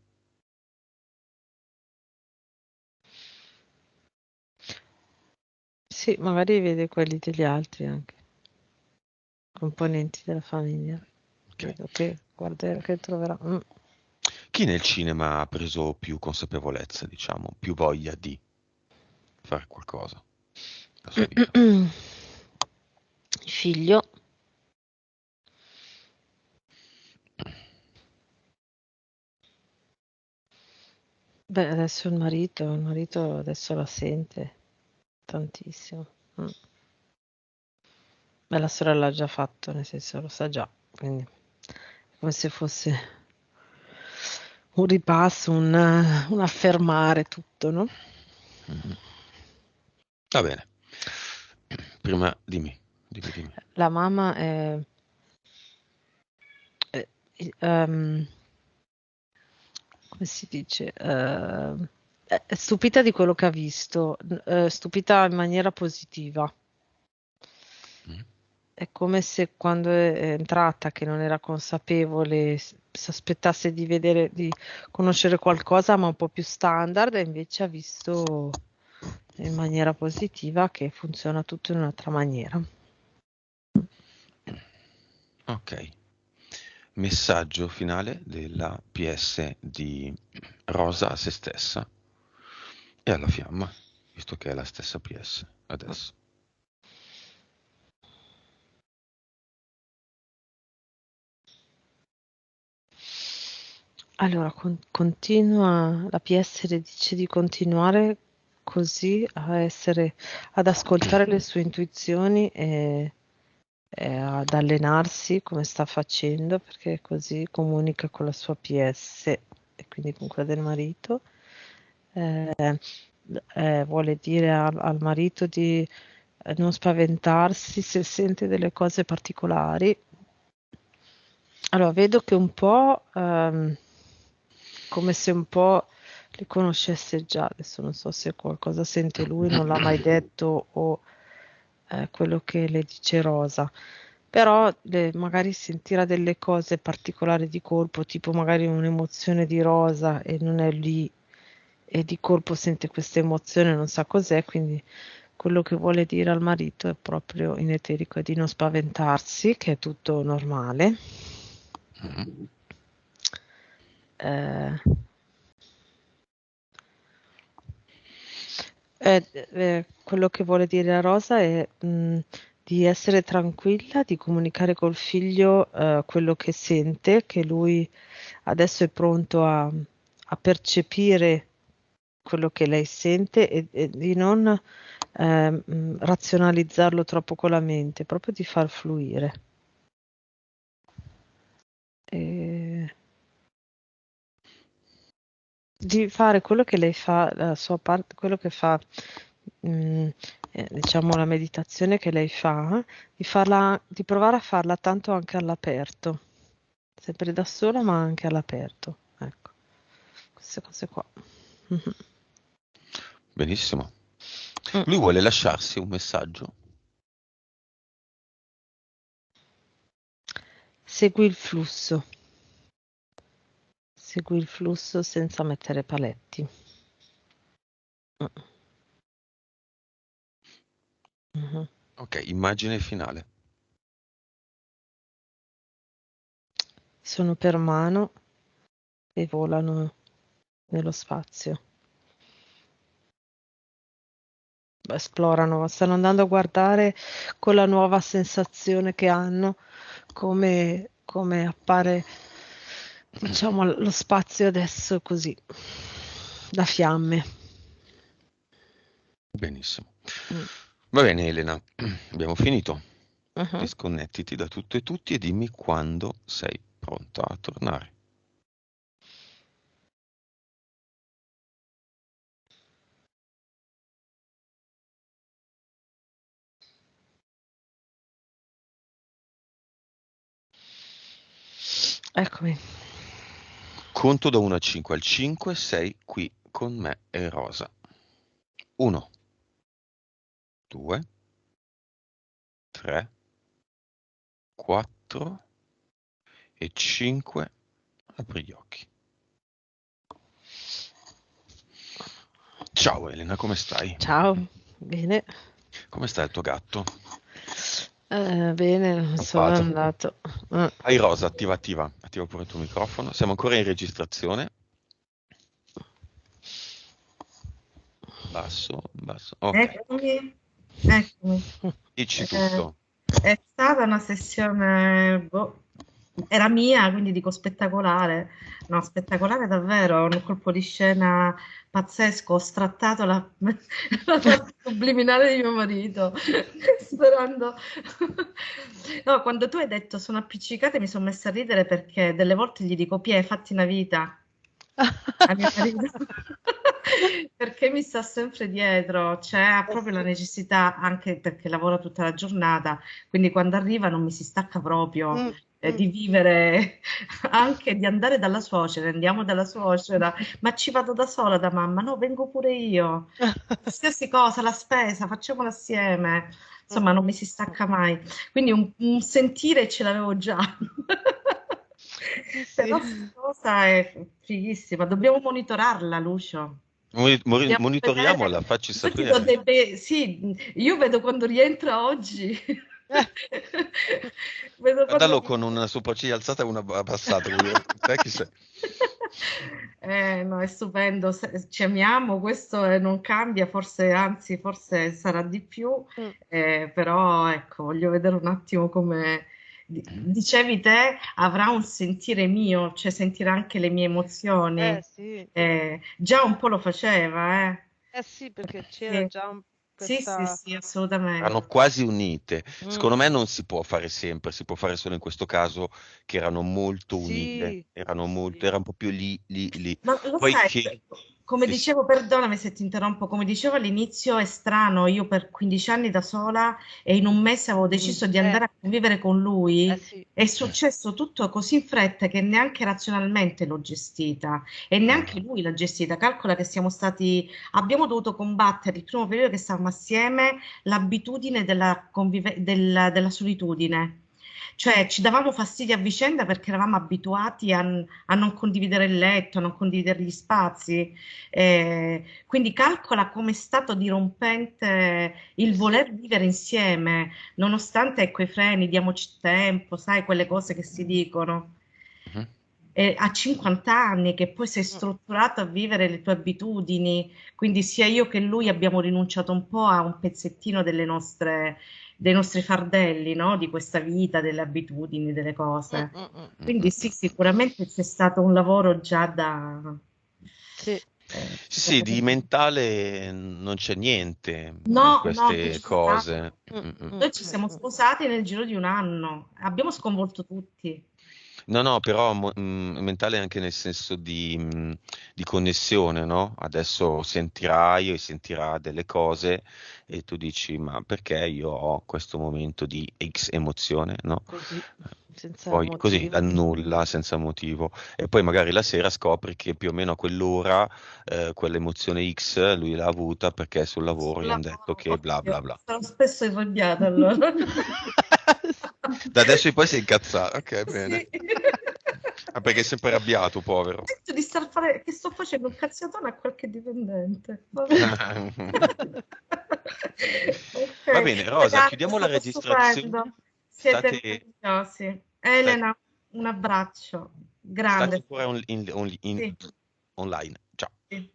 C: Sì, magari vede quelli degli altri anche, componenti della famiglia.
A: Ok.
C: Vedo che guarderà, che troverà.
A: Chi nel cinema ha preso più consapevolezza, diciamo, più voglia di fare qualcosa nella sua vita?
C: Figlio. Beh, adesso il marito adesso la sente tantissimo. Beh, la sorella l'ha già fatto, nel senso lo sa già, quindi è come se fosse un ripasso, un affermare tutto, no?
A: Mhm. Va bene. Prima, dimmi.
C: La mamma è, come si dice, è stupita di quello che ha visto, stupita in maniera positiva.
A: Mm.
C: È come se quando è entrata, che non era consapevole, si aspettasse di vedere, di conoscere qualcosa, ma un po' più standard, e invece ha visto in maniera positiva che funziona tutto in un'altra maniera.
A: Ok. Messaggio finale della PS di Rosa a se stessa e alla fiamma, visto che è la stessa PS adesso.
C: Allora, continua, la PS le dice di continuare così, ad ascoltare le sue intuizioni e ad allenarsi come sta facendo, perché così comunica con la sua PS e quindi con quella del marito. Vuole dire al marito di non spaventarsi se sente delle cose particolari. Allora, vedo che un po' come se un po' li conoscesse già, adesso non so se qualcosa sente lui, non l'ha mai detto o quello che le dice Rosa, però magari sentirà delle cose particolari di colpo, tipo magari un'emozione di Rosa e non è lì e di colpo sente questa emozione, non sa cos'è, quindi quello che vuole dire al marito è proprio in eterico, è di non spaventarsi, che è tutto normale. Quello che vuole dire a Rosa è di essere tranquilla, di comunicare col figlio quello che sente, che lui adesso è pronto a percepire quello che lei sente e di non razionalizzarlo troppo con la mente, proprio di far fluire. Di fare quello che lei fa, la sua parte, quello che fa, diciamo la meditazione che lei fa, di provare a farla tanto anche all'aperto, sempre da sola ma anche all'aperto, ecco, queste cose qua.
A: Benissimo. Lui vuole lasciarsi un messaggio.
C: Segui il flusso. Segui il flusso senza mettere paletti.
A: Ok, immagine finale.
C: Sono per mano e volano nello spazio. Esplorano, stanno andando a guardare con la nuova sensazione che hanno come appare, diciamo, lo spazio adesso così, da fiamme.
A: Benissimo. Va bene Elena, abbiamo finito. Disconnettiti da tutto e tutti e dimmi quando sei pronta a tornare.
C: Eccomi.
A: Conto da 1 a 5. Al 5 sei qui con me e Rosa. 1, 2, 3, 4 e 5. Apri gli occhi. Ciao Elena, come stai?
C: Ciao, bene.
A: Come sta il tuo gatto?
C: Bene, non so dove è andato.
A: Hai Rosa, attiva pure il tuo microfono. Siamo ancora in registrazione. Basso. Okay.
B: Eccomi.
A: Dici tutto.
B: È stata una sessione, era mia, quindi dico spettacolare. No, spettacolare davvero, un colpo di scena pazzesco. Ho strattato la parte subliminale di mio marito, sperando. No, quando tu hai detto sono appiccicata mi sono messa a ridere perché delle volte gli dico, Pie, fatti una vita. A mio marito. Perché mi sta sempre dietro, cioè ha proprio la necessità, anche perché lavora tutta la giornata, quindi quando arriva non mi si stacca proprio di vivere, anche di andare dalla suocera, andiamo dalla suocera, ma ci vado da sola da mamma, no, vengo pure io, qualsiasi cosa, la spesa, facciamola assieme, insomma non mi si stacca mai, quindi un sentire ce l'avevo già. Però questa cosa è fighissima, dobbiamo monitorarla, Lucio. Dobbiamo
A: Monitoriamola,
B: vedere.
A: facci
B: Io ti do
A: sapere.
B: sì, io vedo quando rientra oggi. Vedo
A: Guardalo
B: quando
A: con una sopracciglia alzata e una abbassata. Te chi sei?
B: No, è stupendo, ci amiamo, questo non cambia, forse, anzi, forse sarà di più, però ecco, voglio vedere un attimo come dicevi te, avrà un sentire mio, cioè sentirà anche le mie emozioni.
C: Sì.
B: Già un po' lo faceva,
C: sì, perché c'era
B: Sì.
C: già
B: Sì,
C: questa...
B: sì, assolutamente.
A: Erano quasi unite. Secondo me non si può fare sempre, si può fare solo in questo caso che erano molto unite,
C: Sì,
A: erano molto,
C: sì.
A: era un po' più lì, lì, lì.
B: Ma lo
A: Poi
B: sai,
A: che...
B: come
A: Sì, sì.
B: dicevo, perdonami se ti interrompo, come dicevo all'inizio è strano, io per 15 anni da sola e in un mese avevo deciso di andare a convivere con lui,
C: Sì.
B: è successo tutto così in fretta che neanche razionalmente l'ho gestita e neanche lui l'ha gestita. Calcola che abbiamo dovuto combattere il primo periodo che stavamo assieme, l'abitudine della solitudine. Cioè ci davamo fastidio a vicenda perché eravamo abituati a non condividere il letto, a non condividere gli spazi. Quindi calcola come è stato dirompente il voler vivere insieme, nonostante quei freni, diamoci tempo, sai, quelle cose che si dicono.
A: Mhm.
B: A 50 anni che poi sei strutturato a vivere le tue abitudini, quindi sia io che lui abbiamo rinunciato un po' a un pezzettino dei nostri fardelli, no? Di questa vita, delle abitudini, delle cose.
A: Mm,
B: Quindi
A: mm,
B: sì,
A: mm.
B: sicuramente c'è stato un lavoro già da...
C: Sì.
A: Sì, di mentale non c'è niente in
B: No, no,
A: queste cose. Mm, mm.
B: noi ci siamo sposati nel giro di un anno, abbiamo sconvolto tutti.
A: No, no, però mentale anche nel senso di connessione, no? Adesso sentirai e sentirà delle cose e tu dici, ma perché io ho questo momento di X emozione, no?
C: Così, senza
A: Poi così, da
C: motivo.
A: nulla, senza motivo. E poi magari la sera scopri che più o meno a quell'ora quell'emozione X lui l'ha avuta perché sul lavoro
B: Sul
A: gli hanno detto
B: lavoro,
A: che bla
B: oddio,
A: bla bla.
B: sarò spesso arrabbiata allora.
A: Da adesso in poi sei incazzato. Ok, bene.
B: Sì.
A: Ah, perché è sempre arrabbiato, povero.
B: Sento di che sto facendo un cazziatone a qualche dipendente. Vabbè.
A: Va
B: Ok,
A: bene, Rosa,
B: ragazzi, è
A: chiudiamo la
B: stato stupendo.
A: registrazione.
B: Siete
A: State,
B: meravigliosi.
A: state,
B: Elena, un abbraccio
A: state
B: grande.
A: ancora
B: Sì,
A: online. Ciao.
B: sì.